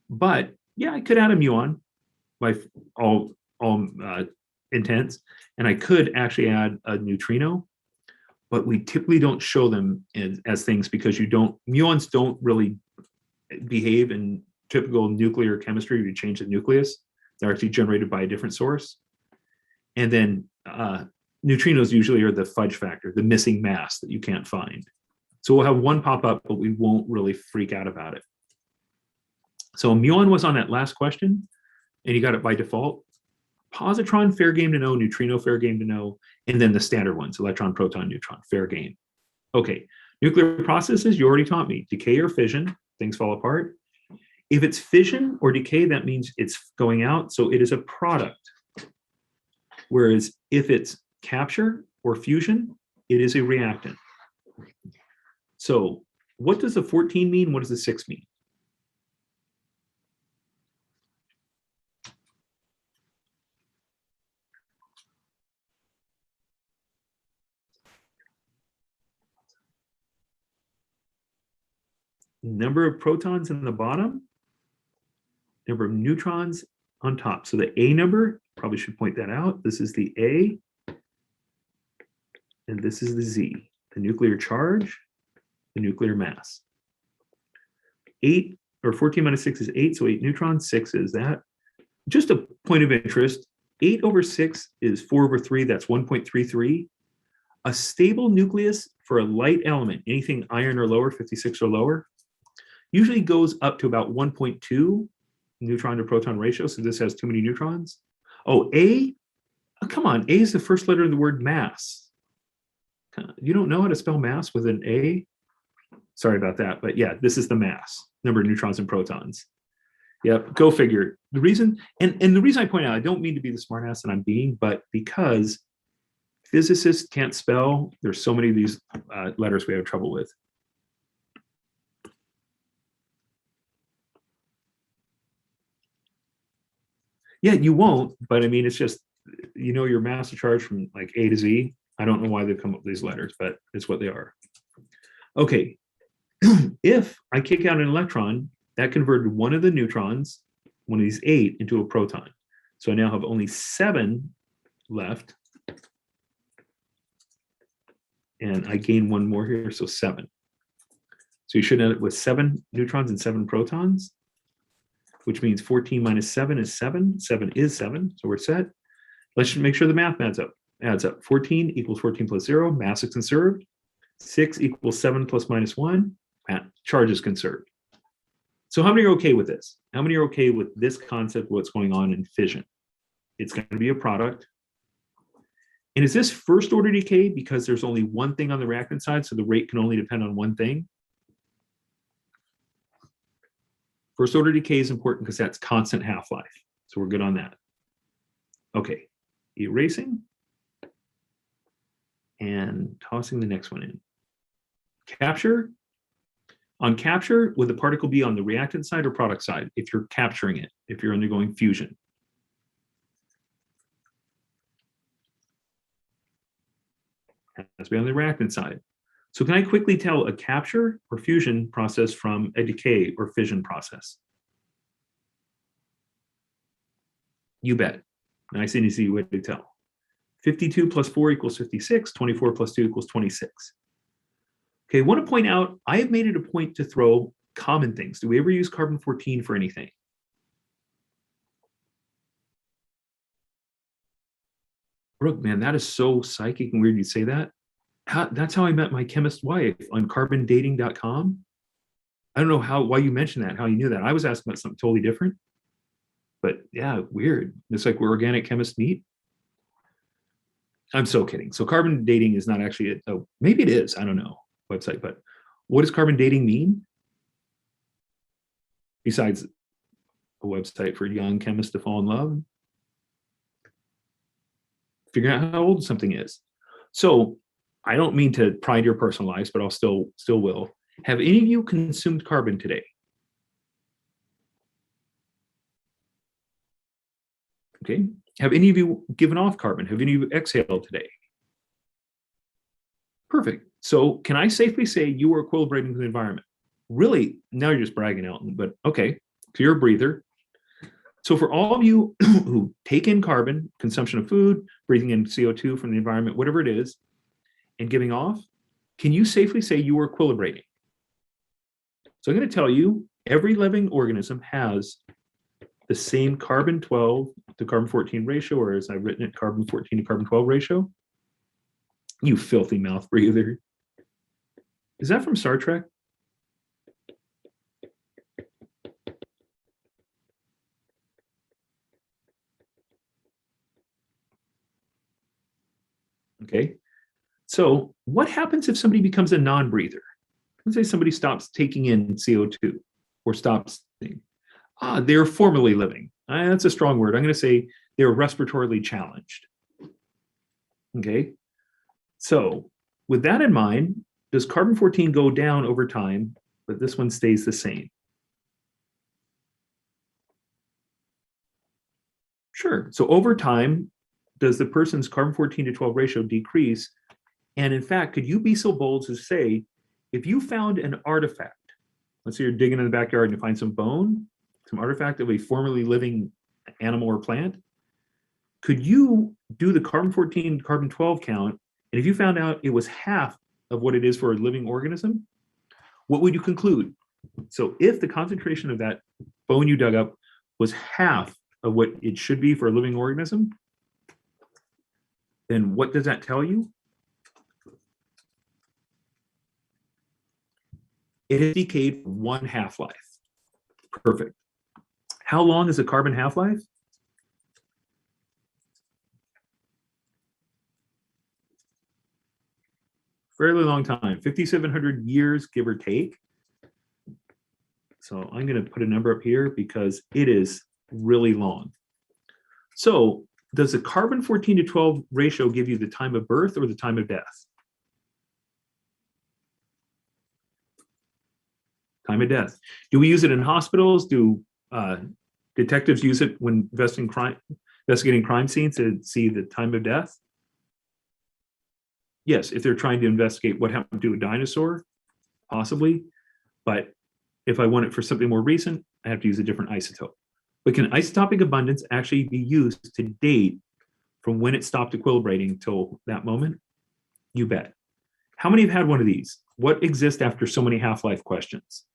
But yeah, I could add a muon by all intents, and I could actually add a neutrino, but we typically don't show them as things because muons don't really behave in typical nuclear chemistry where you change the nucleus. They're actually generated by a different source. And then neutrinos usually are the fudge factor, the missing mass that you can't find. So we'll have one pop up, but we won't really freak out about it. So muon was on that last question, and you got it by default. Positron, fair game to know. Neutrino, fair game to know. And then the standard ones, electron, proton, neutron, fair game. Okay, nuclear processes, you already taught me. Decay or fission, things fall apart. If it's fission or decay, that means it's going out, so it is a product. Whereas if it's capture or fusion, it is a reactant. So what does the 14 mean? What does the 6 mean? Number of protons in the bottom, number of neutrons on top. So the A number, probably should point that out. This is the A, and this is the Z, the nuclear charge, the nuclear mass. 8 or 14 minus 6 is 8, so 8 neutrons, 6 is that. Just a point of interest, 8 over 6 is 4 over 3, that's 1.33. A stable nucleus for a light element, anything iron or lower, 56 or lower, usually goes up to about 1.2 neutron to proton ratio, so this has too many neutrons. Oh, A? Oh, come on, A is the first letter of the word mass. You don't know how to spell mass with an A? Sorry about that, but yeah, this is the mass, number of neutrons and protons. Yep, go figure. The reason, and the reason I point out, I don't mean to be the smartass that I'm being, but because physicists can't spell, there's so many of these letters we have trouble with. Yeah, you won't, but I mean, it's just, your master charge from like A to Z. I don't know why they've come up with these letters, but it's what they are. Okay, if I kick out an electron, that converted one of the neutrons, one of these 8, into a proton. So I now have only 7 left. And I gain one more here, so 7. So you should end up with 7 neutrons and 7 protons, which means 14 minus 7 is 7. 7 is 7, so we're set. Let's make sure the math adds up. 14 equals 14 plus 0, mass is conserved. 6 equals 7 plus minus 1, charge is conserved. So how many are okay with this? How many are okay with this concept, what's going on in fission? It's going to be a product. And is this first order decay because there's only one thing on the reactant side, so the rate can only depend on one thing? First order decay is important because that's constant half-life. So we're good on that. Okay, erasing and tossing the next one in. Capture. On capture, would the particle be on the reactant side or product side if you're capturing it, if you're undergoing fusion? It has to be on the reactant side. So can I quickly tell a capture or fusion process from a decay or fission process? You bet. Nice and easy way to tell. 52 plus 4 equals 56. 24 plus 2 equals 26. Okay, I want to point out, I have made it a point to throw common things. Do we ever use carbon-14 for anything? Brooke, man, that is so psychic and weird you'd say that. That's how I met my chemist wife on carbondating.com. I don't know why you mentioned that, how you knew that. I was asking about something totally different. But yeah, weird. It's like where organic chemists meet. I'm so kidding. So carbon dating is not actually, maybe it is, I don't know, website, but what does carbon dating mean? Besides a website for young chemists to fall in love? Figure out how old something is. So I don't mean to pry into your personal lives, but I'll still will. Have any of you consumed carbon today? Okay. Have any of you given off carbon? Have any of you exhaled today? Perfect. So can I safely say you are equilibrating with the environment? Really, now you're just bragging, Elton, but okay. So you're a breather. So for all of you who take in carbon, consumption of food, breathing in CO2 from the environment, whatever it is, and giving off, can you safely say you are equilibrating? So I'm going to tell you, every living organism has the same carbon-12 to carbon-14 ratio, or as I've written it, carbon-14 to carbon-12 ratio. You filthy mouth breather. Is that from Star Trek? Okay. So what happens if somebody becomes a non-breather? Let's say somebody stops taking in CO2 or stops. They're formally living. That's a strong word. I'm going to say they're respiratorily challenged. Okay. So with that in mind, does carbon-14 go down over time, but this one stays the same? Sure. So over time, does the person's carbon-14 to 12 ratio decrease? And in fact, could you be so bold to say, if you found an artifact, let's say you're digging in the backyard and you find some bone, some artifact of a formerly living animal or plant, could you do the carbon-14 to carbon-12 count? And if you found out it was half of what it is for a living organism, what would you conclude? So if the concentration of that bone you dug up was half of what it should be for a living organism, then what does that tell you? It has decayed one half-life. Perfect. How long is a carbon half-life? Fairly long time, 5,700 years, give or take. So I'm going to put a number up here because it is really long. So does the carbon 14 to 12 ratio give you the time of birth or the time of death? Time of death. Do we use it in hospitals? Do detectives use it when investigating crime scenes to see the time of death? Yes, if they're trying to investigate what happened to a dinosaur, possibly. But if I want it for something more recent, I have to use a different isotope. But can isotopic abundance actually be used to date from when it stopped equilibrating till that moment? You bet. How many have had one of these? What exists after so many half-life questions?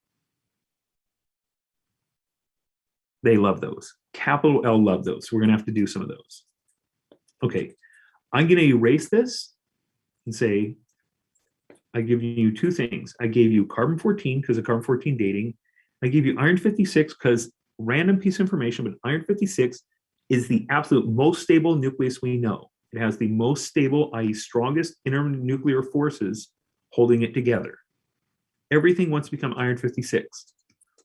They love those. Capital L love those. So we're going to have to do some of those. Okay, I'm going to erase this and say, I give you two things. I gave you carbon 14 because of carbon 14 dating. I gave you iron 56 because random piece of information, but iron 56 is the absolute most stable nucleus we know. It has the most stable, i.e. strongest internuclear forces holding it together. Everything wants to become iron 56.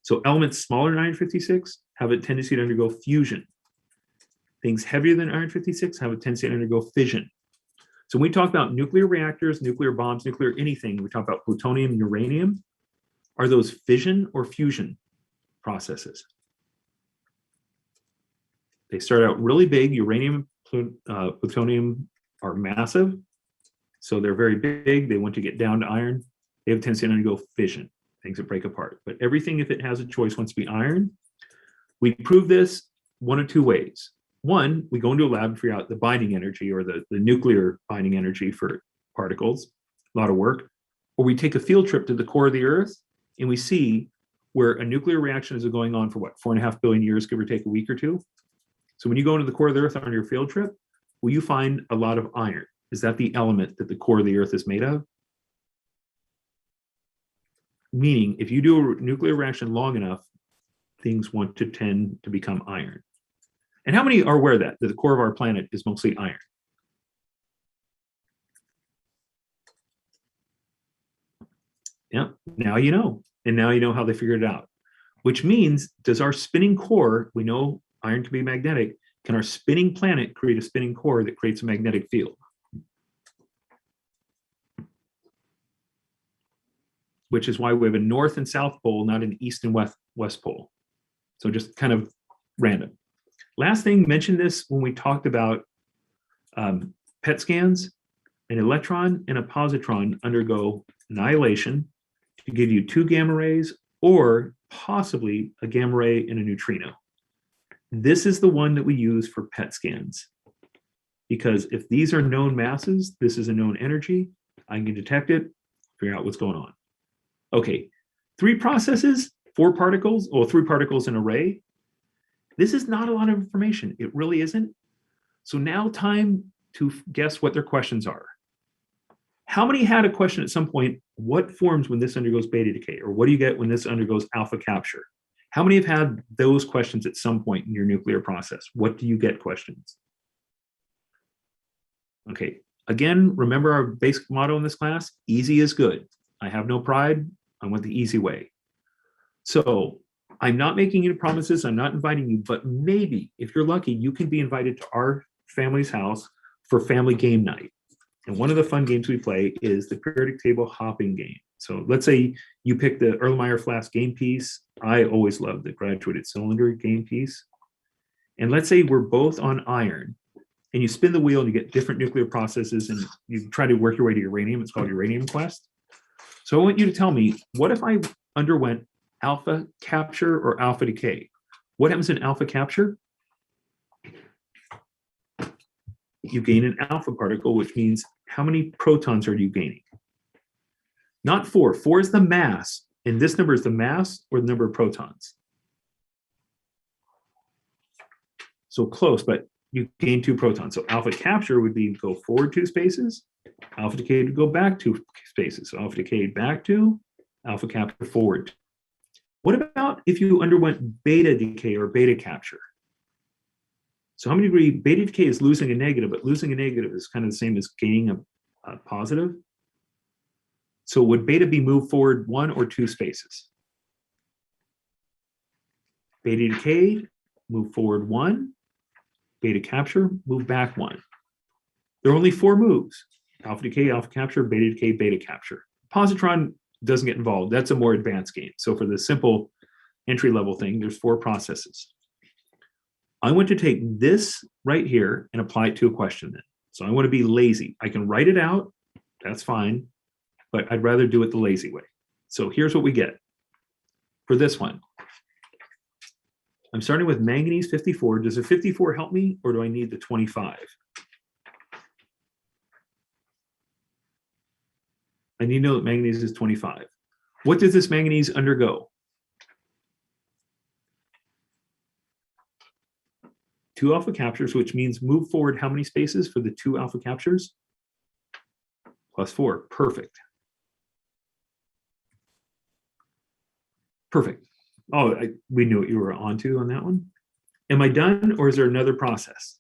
So elements smaller than iron 56 have a tendency to undergo fusion. Things heavier than iron 56 have a tendency to undergo fission. So when we talk about nuclear reactors, nuclear bombs, nuclear anything, we talk about plutonium and uranium. Are those fission or fusion processes? They start out really big. Uranium, plutonium are massive. So they're very big. They want to get down to iron. They have a tendency to undergo fission, things that break apart. But everything, if it has a choice, wants to be iron. We prove this one of two ways. One, we go into a lab and figure out the binding energy or the nuclear binding energy for particles, a lot of work. Or we take a field trip to the core of the Earth and we see where a nuclear reaction is going on for what, 4.5 billion years, give or take a week or two. So when you go into the core of the Earth on your field trip, will you find a lot of iron? Is that the element that the core of the Earth is made of? Meaning, if you do a nuclear reaction long enough, things want to tend to become iron. And how many are aware that the core of our planet is mostly iron? Yeah, now you know. And now you know how they figured it out. Which means, does our spinning core, we know iron can be magnetic, can our spinning planet create a spinning core that creates a magnetic field? Which is why we have a north and south pole, not an east and west pole. So just kind of random. Last thing, mentioned this when we talked about PET scans. An electron and a positron undergo annihilation to give you two gamma rays or possibly a gamma ray and a neutrino. This is the one that we use for PET scans. Because if these are known masses, this is a known energy, I can detect it, figure out what's going on. Okay, 3 processes, 4 particles, or 3 particles in an array. This is not a lot of information. It really isn't. So now time to guess what their questions are. How many had a question at some point, what forms when this undergoes beta decay? Or what do you get when this undergoes alpha capture? How many have had those questions at some point in your nuclear process? What do you get questions? Okay, again, remember our basic motto in this class, easy is good. I have no pride, I want the easy way. So I'm not making any promises, I'm not inviting you, but maybe if you're lucky, you can be invited to our family's house for family game night. And one of the fun games we play is the periodic table hopping game. So let's say you pick the Erlenmeyer-Flask game piece. I always loved the graduated cylinder game piece. And let's say we're both on iron and you spin the wheel and you get different nuclear processes and you try to work your way to uranium. It's called Uranium Quest. So I want you to tell me, what if I underwent alpha capture or alpha decay? What happens in alpha capture? You gain an alpha particle, which means how many protons are you gaining? Not 4. 4 is the mass, and this number is the mass or the number of protons. So close, but you gain 2 protons. So alpha capture would be go forward 2 spaces, alpha decay to go back 2 spaces. So alpha decay back 2, alpha capture forward. What about if you underwent beta decay or beta capture? So how many degree beta decay is losing a negative, but losing a negative is kind of the same as gaining a positive. So would beta be moved forward 1 or 2 spaces? beta decay, move forward 1, beta capture, move back 1. There are only 4 moves: alpha decay, alpha capture, beta decay, beta capture. Positron doesn't get involved. That's a more advanced game. So for the simple entry-level thing, there's 4 processes. I want to take this right here and apply it to a question then. So I want to be lazy. I can write it out, that's fine, but I'd rather do it the lazy way. So here's what we get. For this one, I'm starting with manganese 54. Does a 54 help me, or do I need the 25? I need to know that manganese is 25. What does this manganese undergo? 2 alpha captures, which means move forward how many spaces for the 2 alpha captures? +4. Perfect. Perfect. Oh, we knew what you were onto on that one. Am I done, or is there another process?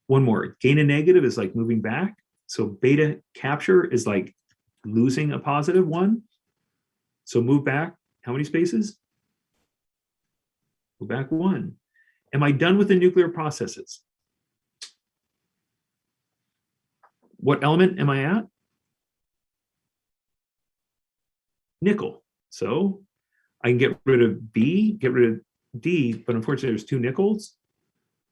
One more. Gain a negative is like moving back. So beta capture is like losing a positive 1. So move back how many spaces? Go back 1. Am I done with the nuclear processes? What element am I at? Nickel. So I can get rid of B, get rid of D, but unfortunately there's 2 nickels.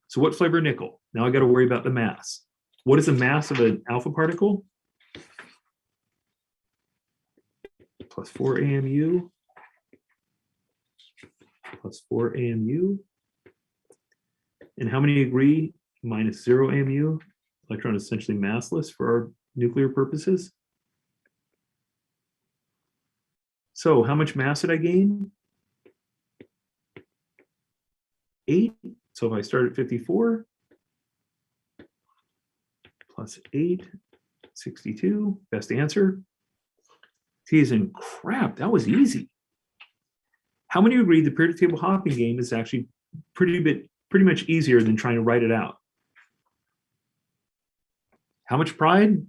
So what flavor nickel? Now I got to worry about the mass. What is the mass of an alpha particle? +4 AMU. +4 AMU. And how many agree? -0 AMU. Electron is essentially massless for our nuclear purposes. So how much mass did I gain? 8. So if I start at 54, +8, 62, best answer. T is in crap, that was easy. How many agree the periodic table hopping game is actually pretty much easier than trying to write it out? How much pride?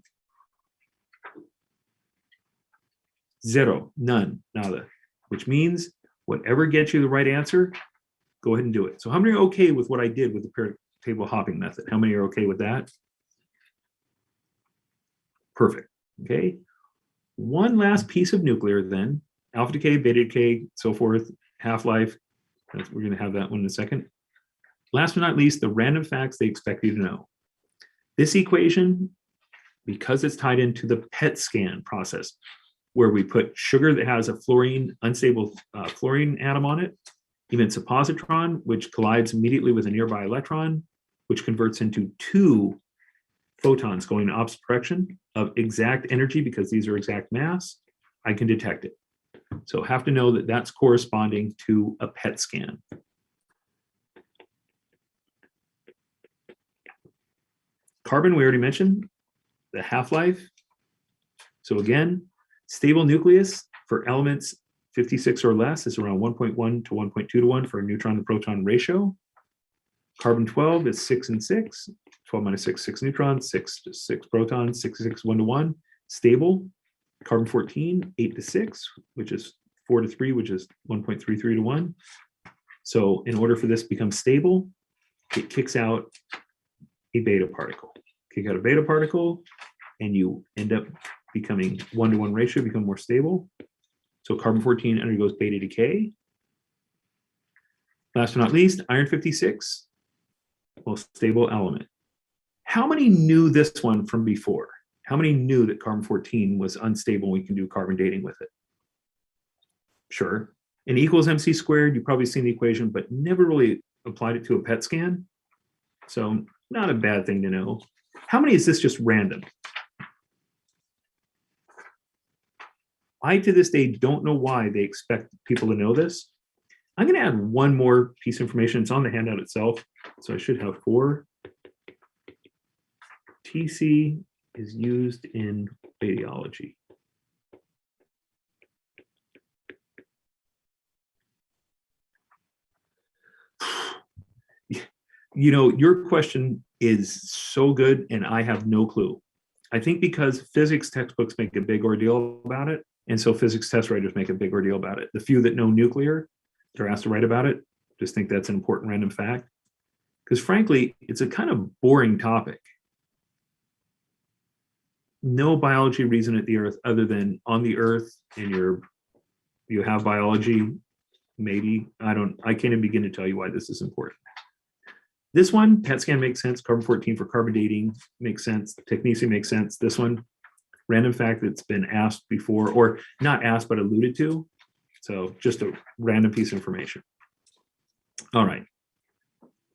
0, none, nada, which means whatever gets you the right answer, go ahead and do it. So how many are okay with what I did with the periodic table hopping method? How many are okay with that? Perfect, okay. One last piece of nuclear then, alpha decay, beta decay, so forth, half-life. We're gonna have that one in a second. Last but not least, the random facts they expect you to know. This equation, because it's tied into the PET scan process, where we put sugar that has a fluorine, unstable fluorine atom on it, emits a positron, which collides immediately with a nearby electron, which converts into 2 photons going in opposite direction of exact energy, because these are exact mass, I can detect it. So have to know that that's corresponding to a PET scan. Carbon, we already mentioned, the half-life. So again, stable nucleus for elements 56 or less is around 1.1 to 1.2 to 1 for a neutron to proton ratio. Carbon 12 is 6 and 6. 12 minus 6, 6 neutrons, 6 to 6 protons, 6 to 6, 1 to 1. Stable. Carbon 14, 8 to 6, which is 4 to 3, which is 1.33 to 1. So in order for this to become stable, it kicks out a beta particle. Kick out a beta particle, and you end up becoming 1 to 1 ratio, become more stable. So carbon 14 undergoes beta decay. Last but not least, iron 56, most stable element. How many knew this one from before? How many knew that carbon 14 was unstable? We can do carbon dating with it. Sure. N equals mc squared, you've probably seen the equation, but never really applied it to a PET scan. So not a bad thing to know. How many is this just random? I, to this day, don't know why they expect people to know this. I'm going to add one more piece of information. It's on the handout itself. So I should have 4. TC is used in radiology. You know, your question is so good, and I have no clue. I think because physics textbooks make a big ordeal about it, And so physics test writers make a bigger deal about it. The few that know nuclear, they're asked to write about it, just think that's an important random fact. Because frankly, it's a kind of boring topic. No biology reason at the Earth other than on the Earth and you have biology, maybe. I can't even begin to tell you why this is important. This one, PET scan makes sense. Carbon-14 for carbon dating makes sense. Technetium makes sense. This one, random fact that's been asked before, or not asked, but alluded to. So just a random piece of information. All right.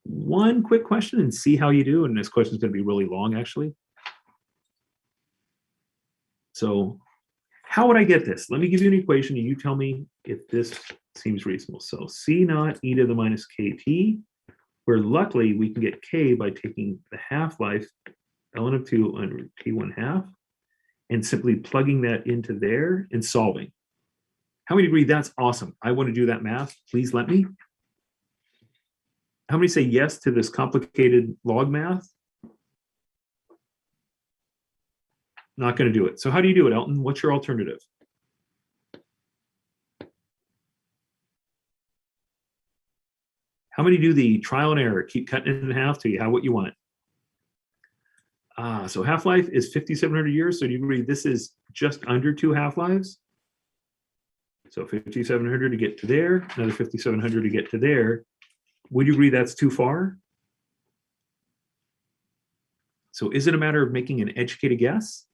One quick question and see how you do. And this question is going to be really long, actually. So how would I get this? Let me give you an equation and you tell me if this seems reasonable. So C naught e to the minus KT, where luckily we can get K by taking the half-life ln of 2 under T1 half and simply plugging that into there and solving. How many agree that's awesome? I want to do that math. Please let me. How many say yes to this complicated log math? Not going to do it. So how do you do it, Elton? What's your alternative? How many do the trial and error? Keep cutting it in half till you have what you want. So half-life is 5,700 years. So do you agree this is just under 2 half-lives? So 5,700 to get to there, another 5,700 to get to there. Would you agree that's too far? So is it a matter of making an educated guess?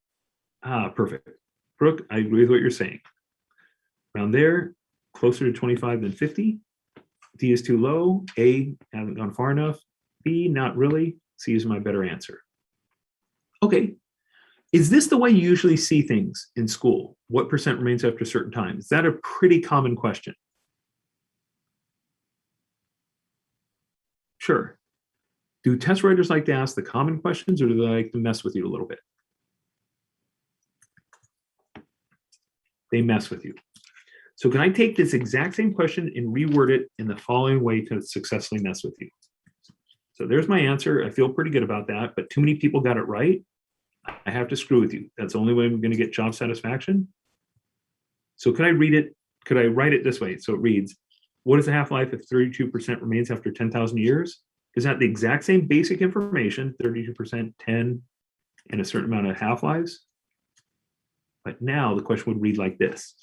Perfect. Brooke, I agree with what you're saying. Around there, closer to 25 than 50. D is too low. A, hasn't gone far enough. B, not really. C is my better answer. Okay. Is this the way you usually see things in school? What percent remains after a certain time? Is that a pretty common question? Sure. Do test writers like to ask the common questions or do they like to mess with you a little bit? They mess with you. So can I take this exact same question and reword it in the following way to successfully mess with you? So there's my answer. I feel pretty good about that, but too many people got it right. I have to screw with you. That's the only way we're going to get job satisfaction. So could I read it? Could I write it this way? So it reads, what is the half-life if 32% remains after 10,000 years? Is that the exact same basic information, 32%, 10, and a certain amount of half-lives? But now the question would read like this.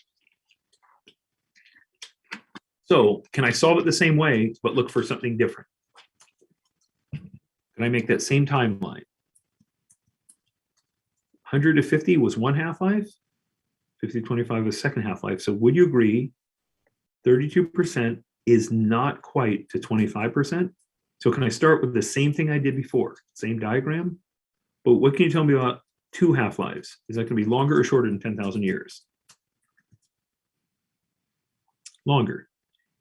So can I solve it the same way, but look for something different? Can I make that same timeline? 100 to 50 was one half-life, 50 to 25 was second half-life. So would you agree 32% is not quite to 25%? So can I start with the same thing I did before, same diagram? But what can you tell me about 2 half-lives? Is that going to be longer or shorter than 10,000 years? Longer.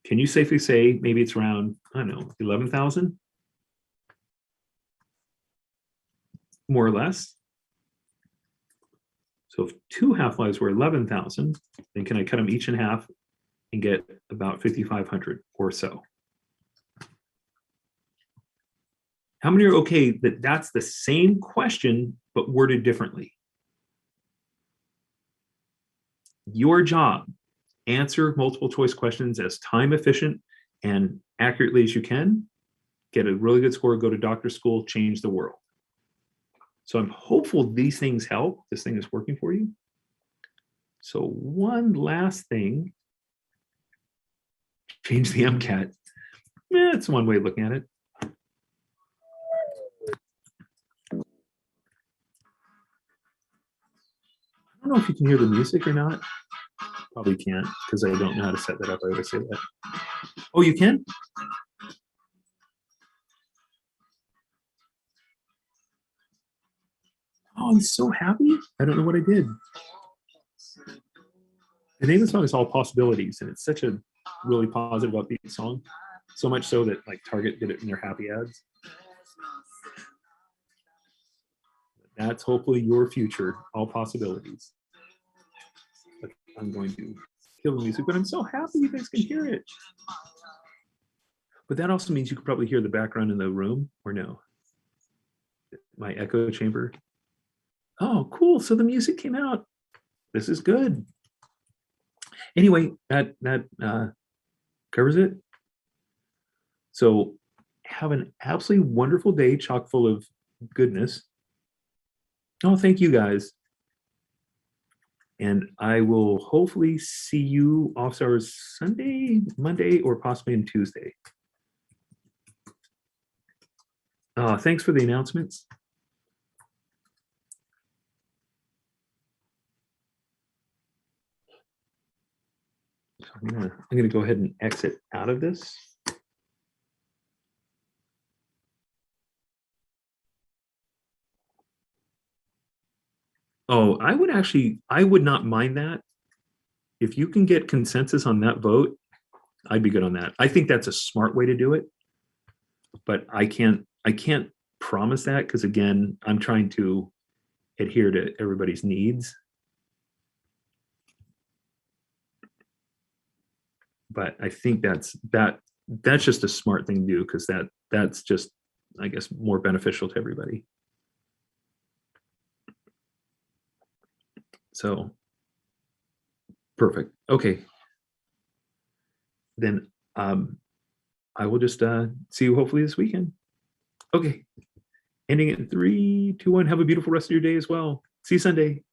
Can you safely say maybe it's around, I don't know, 11,000? More or less. So if 2 half-lives were 11,000, then can I cut them each in half and get about 5,500 or so? How many are okay that that's the same question, but worded differently? Your job, answer multiple choice questions as time efficient and accurately as you can, get a really good score, go to doctor school, change the world. So I'm hopeful these things help. This thing is working for you. So one last thing, change the MCAT. It's one way of looking at it. I don't know if you can hear the music or not. Probably can't because I don't know how to set that up. I always say that. Oh, you can? Oh, I'm so happy. I don't know what I did. The name of the song is All Possibilities, and it's such a really positive, upbeat song. So much so that like Target did it in their happy ads. That's hopefully your future, All Possibilities. But I'm going to kill the music, but I'm so happy you guys can hear it. But that also means you could probably hear the background in the room, or no? My echo chamber. Oh, cool. So the music came out. This is good. Anyway, that covers it. So have an absolutely wonderful day, chock full of goodness. Oh, thank you guys. And I will hopefully see you office hours Sunday, Monday, or possibly on Tuesday. Thanks for the announcements. So I'm gonna go ahead and exit out of this. Oh, I would not mind that. If you can get consensus on that vote, I'd be good on that. I think that's a smart way to do it, but I can't promise that because again, I'm trying to adhere to everybody's needs. But I think that's just a smart thing to do because that's just, I guess, more beneficial to everybody. So perfect. Okay. Then I will just see you hopefully this weekend. Okay. Ending it in 3, 2, 1. Have a beautiful rest of your day as well. See you Sunday.